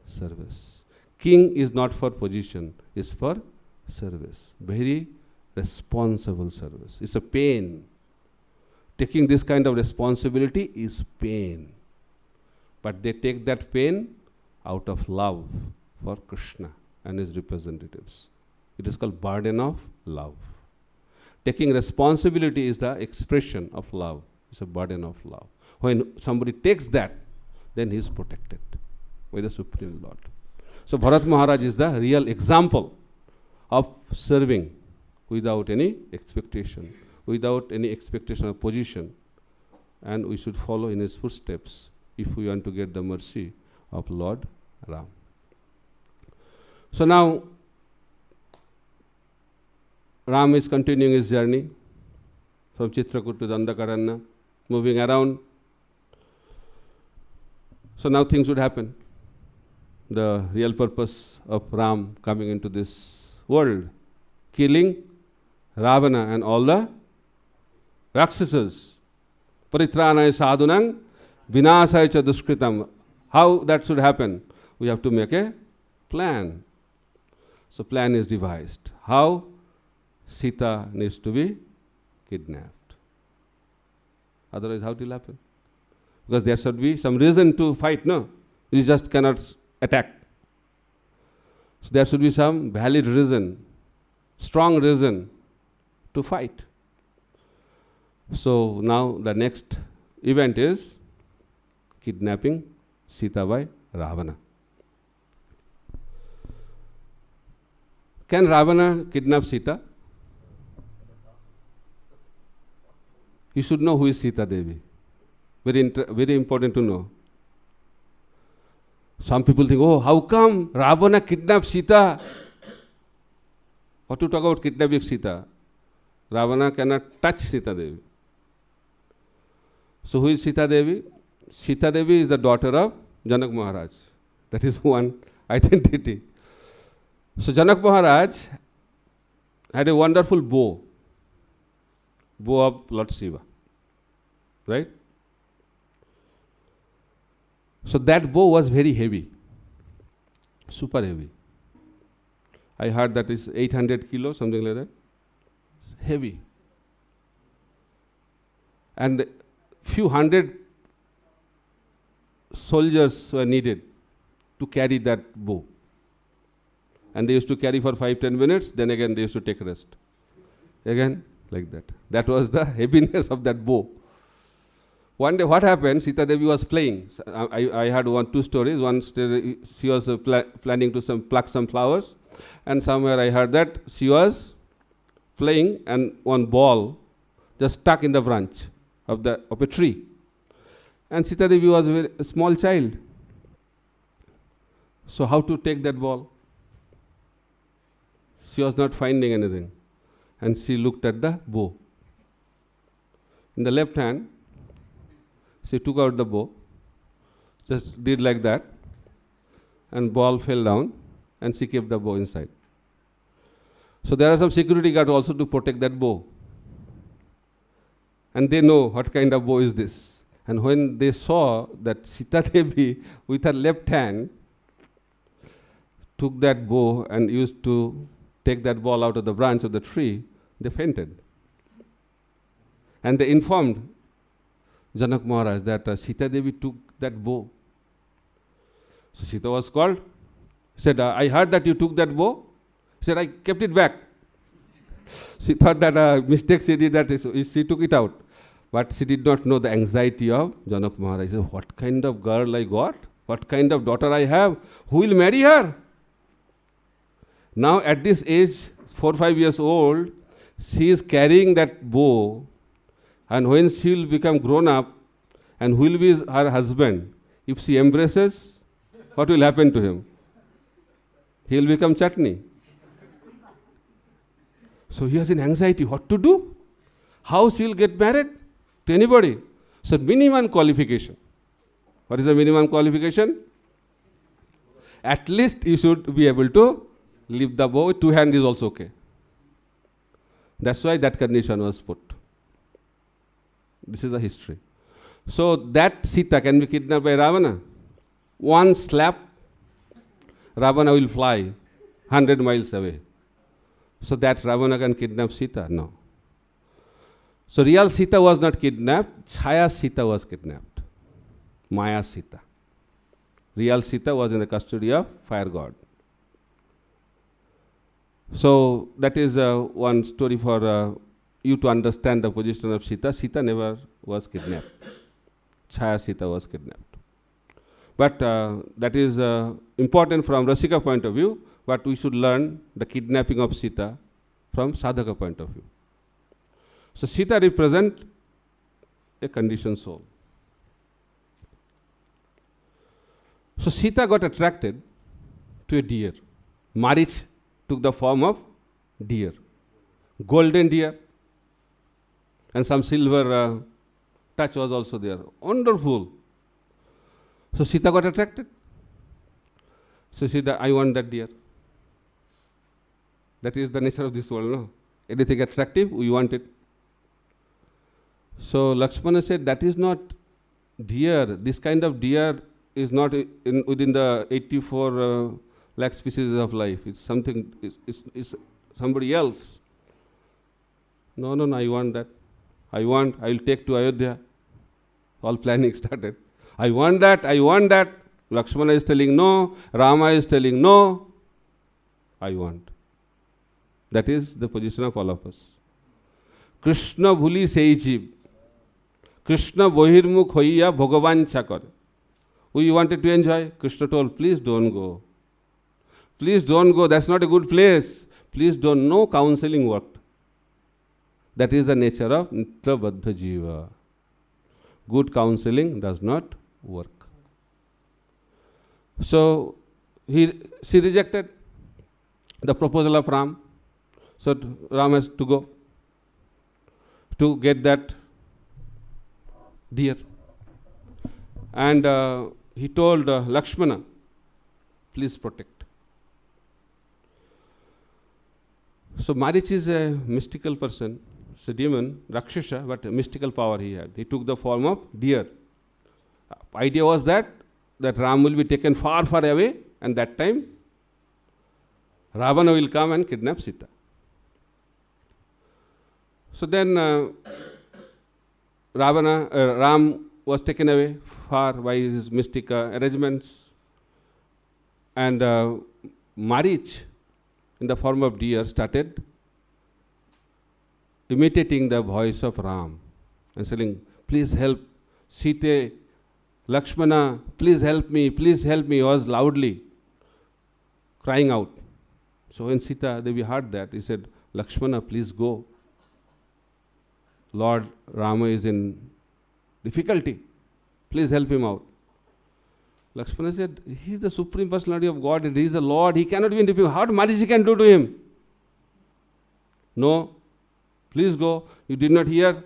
service. King is not for position, is for service. Very responsible service. It's a pain. Taking this kind of responsibility is pain. but they take that pain out of love for Krishna and his representatives. It is called burden of love. Taking responsibility is the expression of love. It's a burden of love. When somebody takes that, then he is protected by the Supreme Lord. So Bharat Maharaj is the real example of serving without any expectation of position. And we should follow in his footsteps if we want to get the mercy of Lord Ram. So now Ram is continuing his journey from Chitrakoot to Dandakaranya, moving around. So now things would happen. The real purpose of Ram coming into this world, killing Ravana and all the Rakshasas. Paritranaya sadhunang vinasaya cha duskritam. How that should happen? We have to make a plan. So plan is devised. How? Sita needs to be kidnapped. Otherwise, how it will happen? Because there should be some reason to fight, no? You just cannot attack. So there should be some valid reason, strong reason to fight. So now the next event is kidnapping Sita by Ravana. Can Ravana kidnap Sita? You should know who is Sita Devi. Very important to know. Some people think, oh, how come Ravana kidnapped Sita? What to talk about kidnapping Sita? Ravana cannot touch Sita Devi. So who is Sita Devi? Sita Devi is the daughter of Janak Maharaj. That is one identity. So Janak Maharaj had a wonderful bow of Lord Shiva, right? So that bow was very heavy, super heavy. I heard that is 800 kilos, something like that. It's heavy. And few hundred soldiers were needed to carry that bow. And they used to carry for 5-10 minutes, then again they used to take rest. Again, like that. That was the heaviness of that bow. One day what happened, Sita Devi was playing. I had two stories. One story, she was planning to pluck some flowers. And somewhere I heard that she was playing and one ball just stuck in the branch of a tree. And Sita Devi was a small child. So how to take that ball? She was not finding anything. And she looked at the bow. In the left hand, she took out the bow, just did like that, and ball fell down, and she kept the bow inside. So there are some security guards also to protect that bow. And they know what kind of bow is this. And when they saw that Sita Devi with her left hand took that bow and used to take that ball out of the branch of the tree, they fainted. And they informed Janak Maharaj that Sita Devi took that bow. So Sita was called. He said, I heard that you took that bow. He said, I kept it back. She thought that a mistake she did, that she took it out. But she did not know the anxiety of Janak Maharaj. He said, what kind of girl I got? What kind of daughter I have? Who will marry her? Now at this age, 4 or 5 years old, she is carrying that bow. And when she will become grown up, and who will be her husband, if she embraces, what will happen to him? He will become chutney. So he has an anxiety, what to do? How she will get married to anybody? So minimum qualification. What is the minimum qualification? At least you should be able to leave the bow with 2 hands is also okay. That's why that condition was put. This is the history. So that Sita can be kidnapped by Ravana. One slap, Ravana will fly 100 miles away. So that Ravana can kidnap Sita? No. So real Sita was not kidnapped, Chaya Sita was kidnapped. Maya Sita. Real Sita was in the custody of fire god. So that is one story for you to understand the position of Sita. Sita never was kidnapped. Chaya Sita was kidnapped. But that is important from Rasika point of view, but we should learn the kidnapping of Sita from Sadhaka point of view. So Sita represents a conditioned soul. So Sita got attracted to a deer. Marich took the form of deer, golden deer, and some silver touch was also there. Wonderful. So Sita got attracted. So Sita, I want that deer. That is the nature of this world, no? Anything attractive, we want it. So Lakshmana said, that is not deer. This kind of deer is not within the 84 lakh species of life. It's something, it's somebody else. No, I want that. I will take to Ayodhya. All planning started. I want that. Lakshmana is telling no. Rama is telling no. I want. That is the position of all of us. Krishna bhuli sei jeev. Krishna bohirmukh hoiya bhagavancha kare. We wanted to enjoy. Krishna told, please don't go. Please don't go. That's not a good place. Please don't. No counseling worked. That is the nature of Nitra Baddha Jiva. Good counseling does not work. So she rejected the proposal of Ram. So Ram has to go to get that deer. And he told Lakshmana, please protect. So Marich is a mystical person. It's a demon, Rakshasa, but a mystical power he had. He took the form of deer. Idea was that Ram will be taken far, far away, and that time Ravana will come and kidnap Sita. So then Ram was taken away far by his mystic arrangements, and Marich, in the form of deer, started imitating the voice of Ram and saying, please help Sita, Lakshmana, please help me, he was loudly crying out. So when Sita Devi heard that, he said, Lakshmana, please go. Lord Rama is in difficulty. Please help him out. Lakshmana said, he is the Supreme Personality of God, he is the Lord, he cannot be in difficulty. How much he can do to him? No, please go. You did not hear.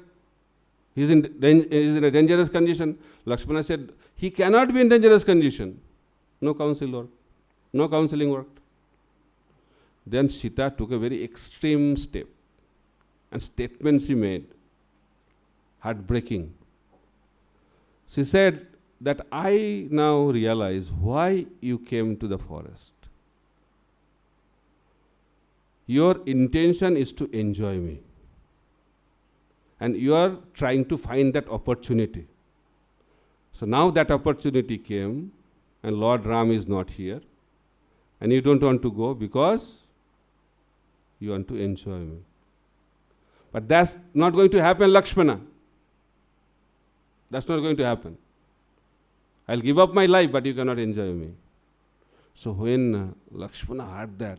He is in a dangerous condition. Lakshmana said, he cannot be in dangerous condition. No counsel worked. No counseling worked. Then Sita took a very extreme step, and statements she made, heartbreaking. She said that I now realize why you came to the forest. Your intention is to enjoy me. And you are trying to find that opportunity. So now that opportunity came, and Lord Ram is not here, and you don't want to go because you want to enjoy me. But that's not going to happen, Lakshmana. That's not going to happen. I'll give up my life, but you cannot enjoy me. So when Lakshmana heard that,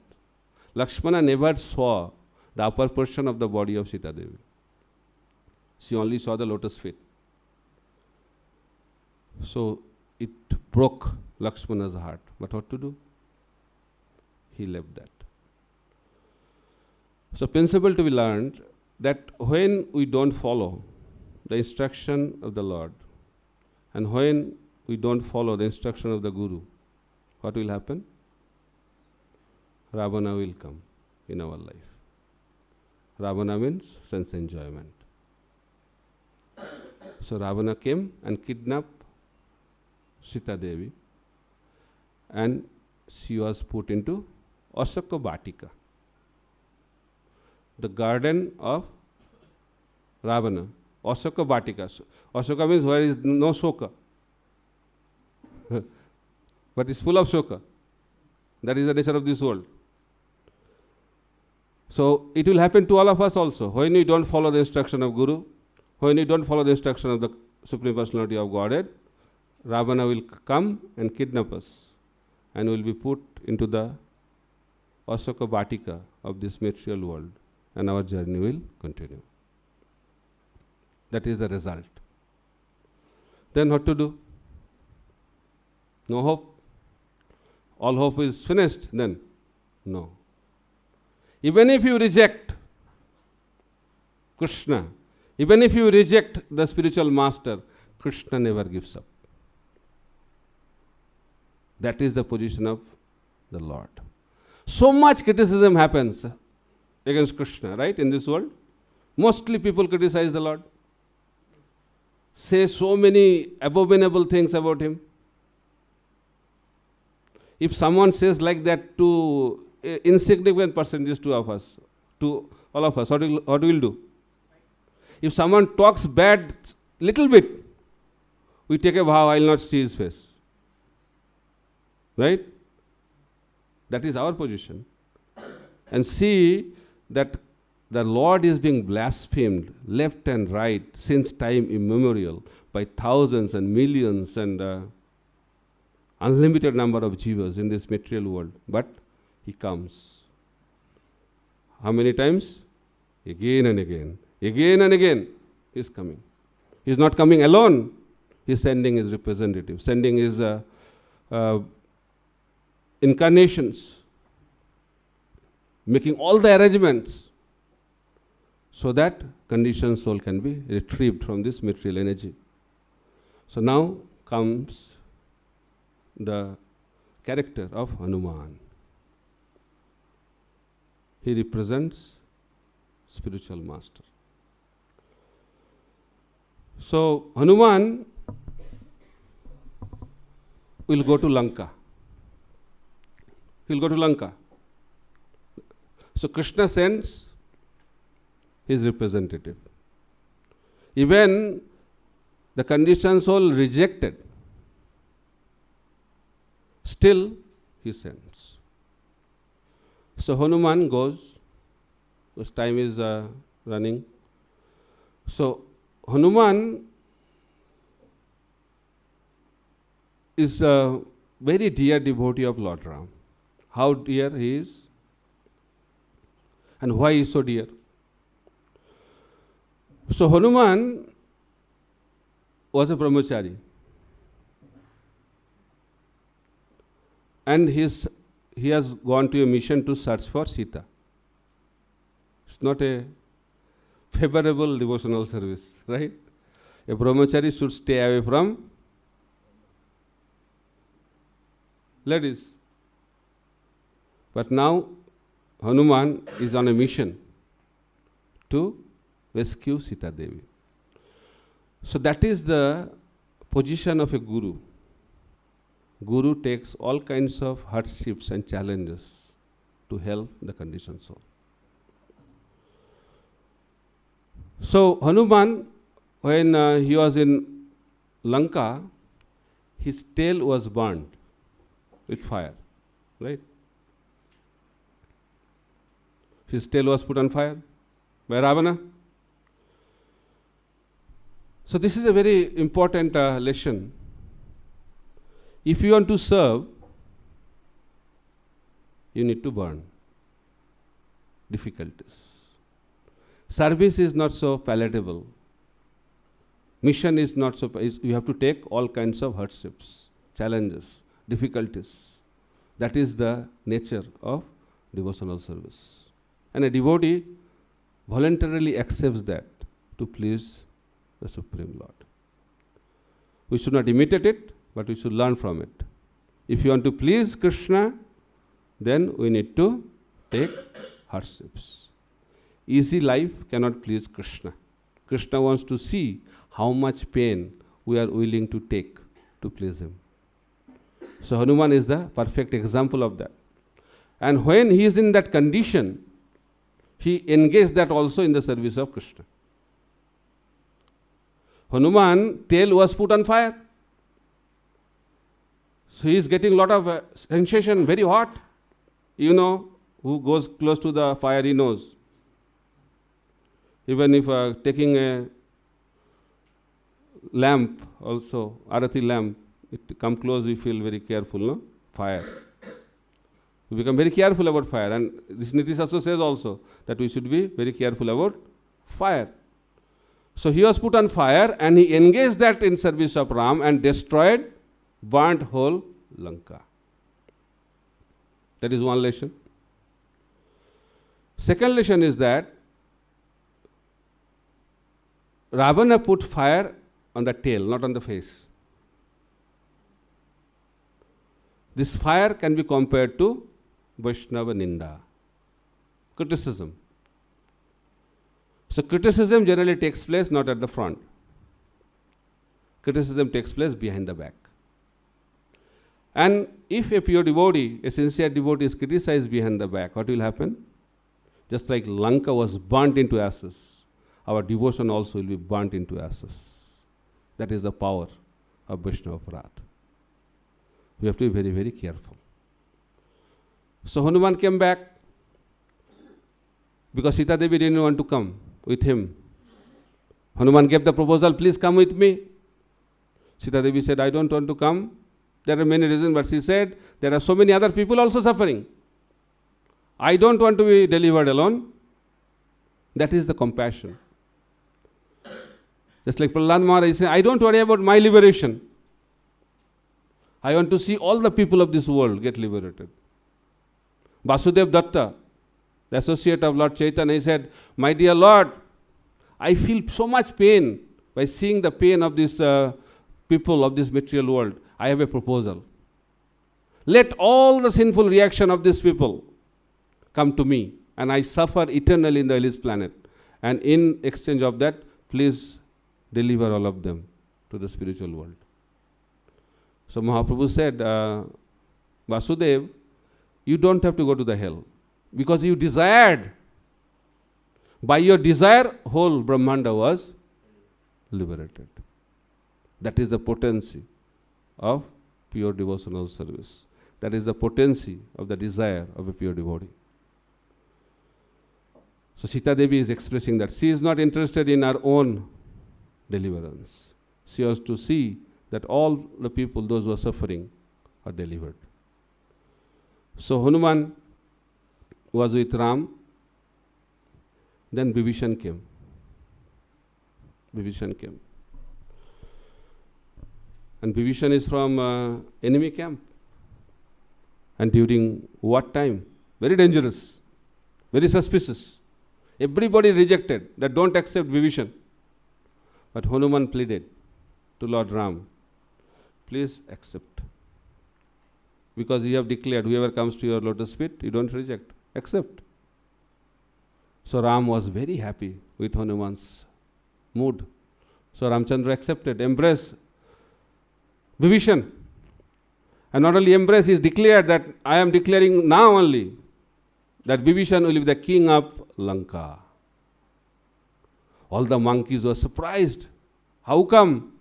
Lakshmana never saw the upper portion of the body of Sita Devi. She only saw the lotus feet. So it broke Lakshmana's heart. But what to do? He left that. So principle to be learned, that when we don't follow the instruction of the Lord, and when we don't follow the instruction of the Guru, what will happen? Ravana will come in our life. Ravana means sense enjoyment. So Ravana came and kidnapped Sita Devi, and she was put into Ashoka Vatika, the garden of Ravana. Ashoka Vatika. Ashoka means where is no Soka. but is full of shoka. That is the nature of this world. So it will happen to all of us also. When we don't follow the instruction of Guru, when we don't follow the instruction of the Supreme Personality of Godhead, Ravana will come and kidnap us and will be put into the Ashoka Vatika of this material world, and our journey will continue. That is the result. Then what to do? No hope? All hope is finished then? No. Even if you reject Krishna, even if you reject the spiritual master, Krishna never gives up. That is the position of the Lord. So much criticism happens against Krishna, right, in this world. Mostly people criticize the Lord, say so many abominable things about him. If someone says like that to insignificant percentages to all of us, what will do? If someone talks bad little bit, we take a vow, I will not see his face. Right? That is our position. And see that the Lord is being blasphemed left and right since time immemorial by thousands and millions and unlimited number of jivas in this material world. But he comes. How many times? Again and again. Again and again he is coming. He is not coming alone. He is sending his representative, sending his incarnations, making all the arrangements so that conditioned soul can be retrieved from this material energy. So now comes the character of Hanuman. He represents spiritual master. So Hanuman will go to Lanka. He will go to Lanka. So Krishna sends his representative. Even the conditioned soul rejected, still he sends. So Hanuman goes. This time is running. So Hanuman is a very dear devotee of Lord Ram. How dear he is and why he is so dear. So Hanuman was a brahmachari, and he has gone to a mission to search for Sita. It's not a favorable devotional service, right? A brahmachari should stay away from ladies. But now Hanuman is on a mission to rescue Sita Devi. So that is the position of a guru. Guru takes all kinds of hardships and challenges to help the conditioned soul. So Hanuman, when he was in Lanka, his tail was burned with fire, right? His tail was put on fire by Ravana. So this is a very important lesson. If you want to serve, you need to burn difficulties. Service is not so palatable. Mission is not so, you have to take all kinds of hardships, challenges, difficulties. That is the nature of devotional service. And a devotee voluntarily accepts that to please the Supreme Lord. We should not imitate it, but we should learn from it. If you want to please Krishna, then we need to take hardships. Easy life cannot please Krishna. Krishna wants to see how much pain we are willing to take to please him. So Hanuman is the perfect example of that. And when he is in that condition, he engaged that also in the service of Krishna. Hanuman tail was put on fire. So he is getting a lot of sensation, very hot. You know, who goes close to the fire, he knows. Even if taking a lamp also, arati lamp, it come close, we feel very careful, no? Fire. We become very careful about fire. And this Niti Shastra says also that we should be very careful about fire. So he was put on fire and he engaged that in service of Ram and destroyed, burnt whole Lanka. That is one lesson. Second lesson is that Ravana put fire on the tail, not on the face. This fire can be compared to Vaishnava Ninda, criticism. So criticism generally takes place not at the front. Criticism takes place behind the back. And if a pure devotee, a sincere devotee is criticized behind the back, what will happen? Just like Lanka was burnt into ashes, our devotion also will be burnt into ashes. That is the power of Vaishnava Aparadha. We have to be very, very careful. So Hanuman came back because Sita Devi didn't want to come with him. Hanuman gave the proposal, please come with me. Sita Devi said, I don't want to come. There are many reasons, but she said, there are so many other people also suffering. I don't want to be delivered alone. That is the compassion. Just like Prahlad Maharaj said, I don't worry about my liberation. I want to see all the people of this world get liberated. Vasudev Datta, the associate of Lord Chaitanya, he said, my dear Lord, I feel so much pain by seeing the pain of these people of this material world. I have a proposal. Let all the sinful reaction of these people come to me and I suffer eternally in the hellish planet. And in exchange of that, please deliver all of them to the spiritual world. So Mahaprabhu said, Vasudev, you don't have to go to the hell because you desired. By your desire, whole Brahmanda was liberated. That is the potency of pure devotional service. That is the potency of the desire of a pure devotee. So Sita Devi is expressing that she is not interested in her own deliverance. She has to see that all the people, those who are suffering, are delivered. So Hanuman was with Ram. Then Vibhishan came. Vibhishan came. And Vibhishan is from enemy camp. And during what time? Very dangerous, very suspicious. Everybody rejected that don't accept Vibhishan. But Hanuman pleaded to Lord Ram, please accept. Because you have declared, whoever comes to your lotus feet, you don't reject, accept. So Ram was very happy with Hanuman's mood. So Ramchandra accepted, embraced Vibhishan. And not only embrace, he declared that I am declaring now only that Vibhishan will be the king of Lanka. All the monkeys were surprised. How come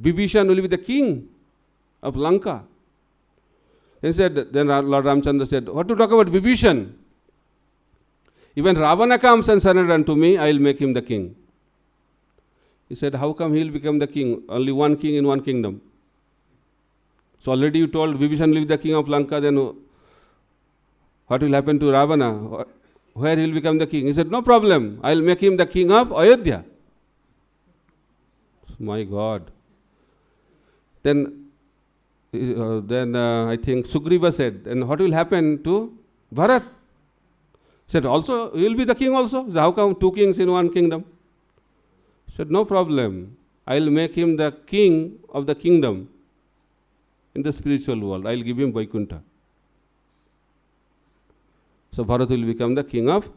Vibhishan will be the king of Lanka? Then Lord Ramchandra said, what to talk about Vibhishan? Even Ravana comes and surrender unto me, I will make him the king. He said, how come he will become the king? Only one king in one kingdom. So already you told Vibhishan will be the king of Lanka, then what will happen to Ravana? Where he will become the king? He said, no problem, I will make him the king of Ayodhya. My God. Then I think Sugriva said, and what will happen to Bharat? He said, also, he will be the king also. So how come two kings in one kingdom? He said, no problem. I will make him the king of the kingdom in the spiritual world. I will give him Vaikuntha. So Bharat will become the king of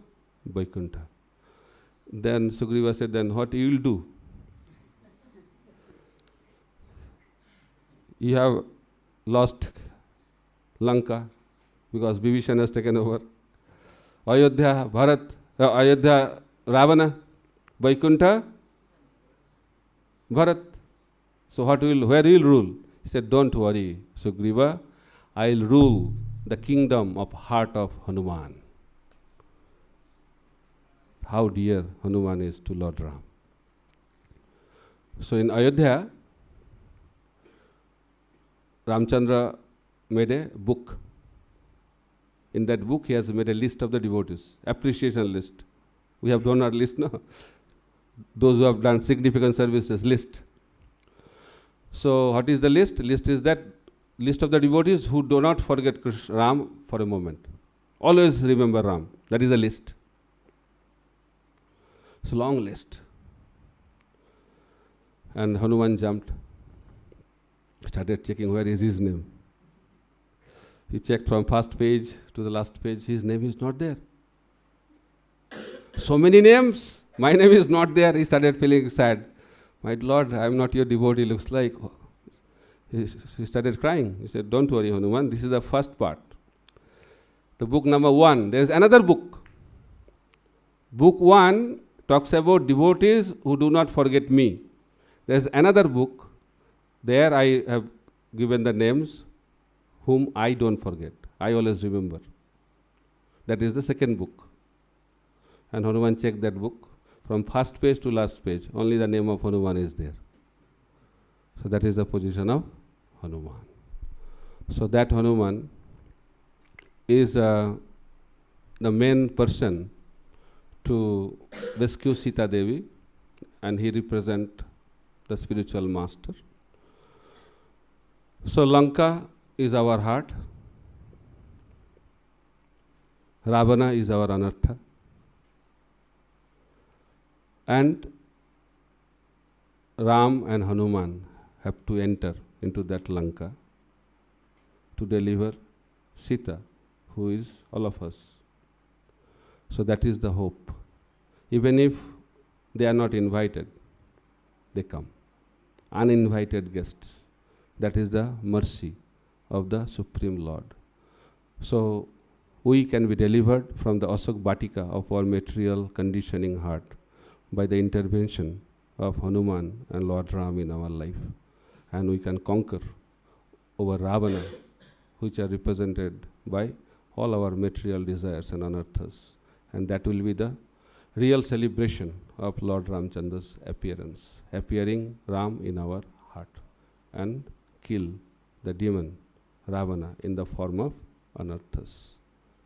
Vaikuntha. Then Sugriva said, then what you will do? You have lost Lanka because Vibhishan has taken over. Ayodhya, Bharat, Ayodhya, Ravana, Vaikuntha, Bharat. So where he will rule? He said, don't worry, Sugriva, I'll rule the kingdom of heart of Hanuman. How dear Hanuman is to Lord Ram. So in Ayodhya, Ramchandra made a book. In that book, he has made a list of the devotees, appreciation list. We have done our list now. Those who have done significant services, list. So what is the list? List is that list of the devotees who do not forget Krishna, Ram for a moment. Always remember Ram. That is the list. It's a long list. And Hanuman jumped, started checking where is his name. He checked from first page to the last page. His name is not there. So many names. My name is not there. He started feeling sad. My Lord, I am not your devotee, looks like. He started crying. He said, don't worry, Hanuman. This is the first part. The book number 1. There is another book. Book 1 talks about devotees who do not forget me. There is another book. There I have given the names whom I don't forget. I always remember. That is the second book. And Hanuman checked that book. From first page to last page, only the name of Hanuman is there. So that is the position of Hanuman. So that Hanuman is the main person to rescue Sita Devi, and he represents the spiritual master. So Lanka is our heart. Ravana is our anartha. And Ram and Hanuman have to enter into that Lanka to deliver Sita, who is all of us. So that is the hope. Even if they are not invited, they come. Uninvited guests. That is the mercy of the Supreme Lord. So we can be delivered from the Asok Batika of our material conditioning heart by the intervention of Hanuman and Lord Ram in our life. And we can conquer over Ravana, which are represented by all our material desires and anarthas. And that will be the real celebration of Lord Ramchandra's appearance, appearing Ram in our heart and kill the demon Ravana in the form of anarthas.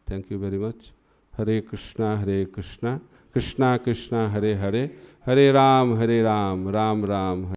Thank you very much. Hare Krishna, Krishna Krishna, Hare Hare, Hare Ram, Ram Ram.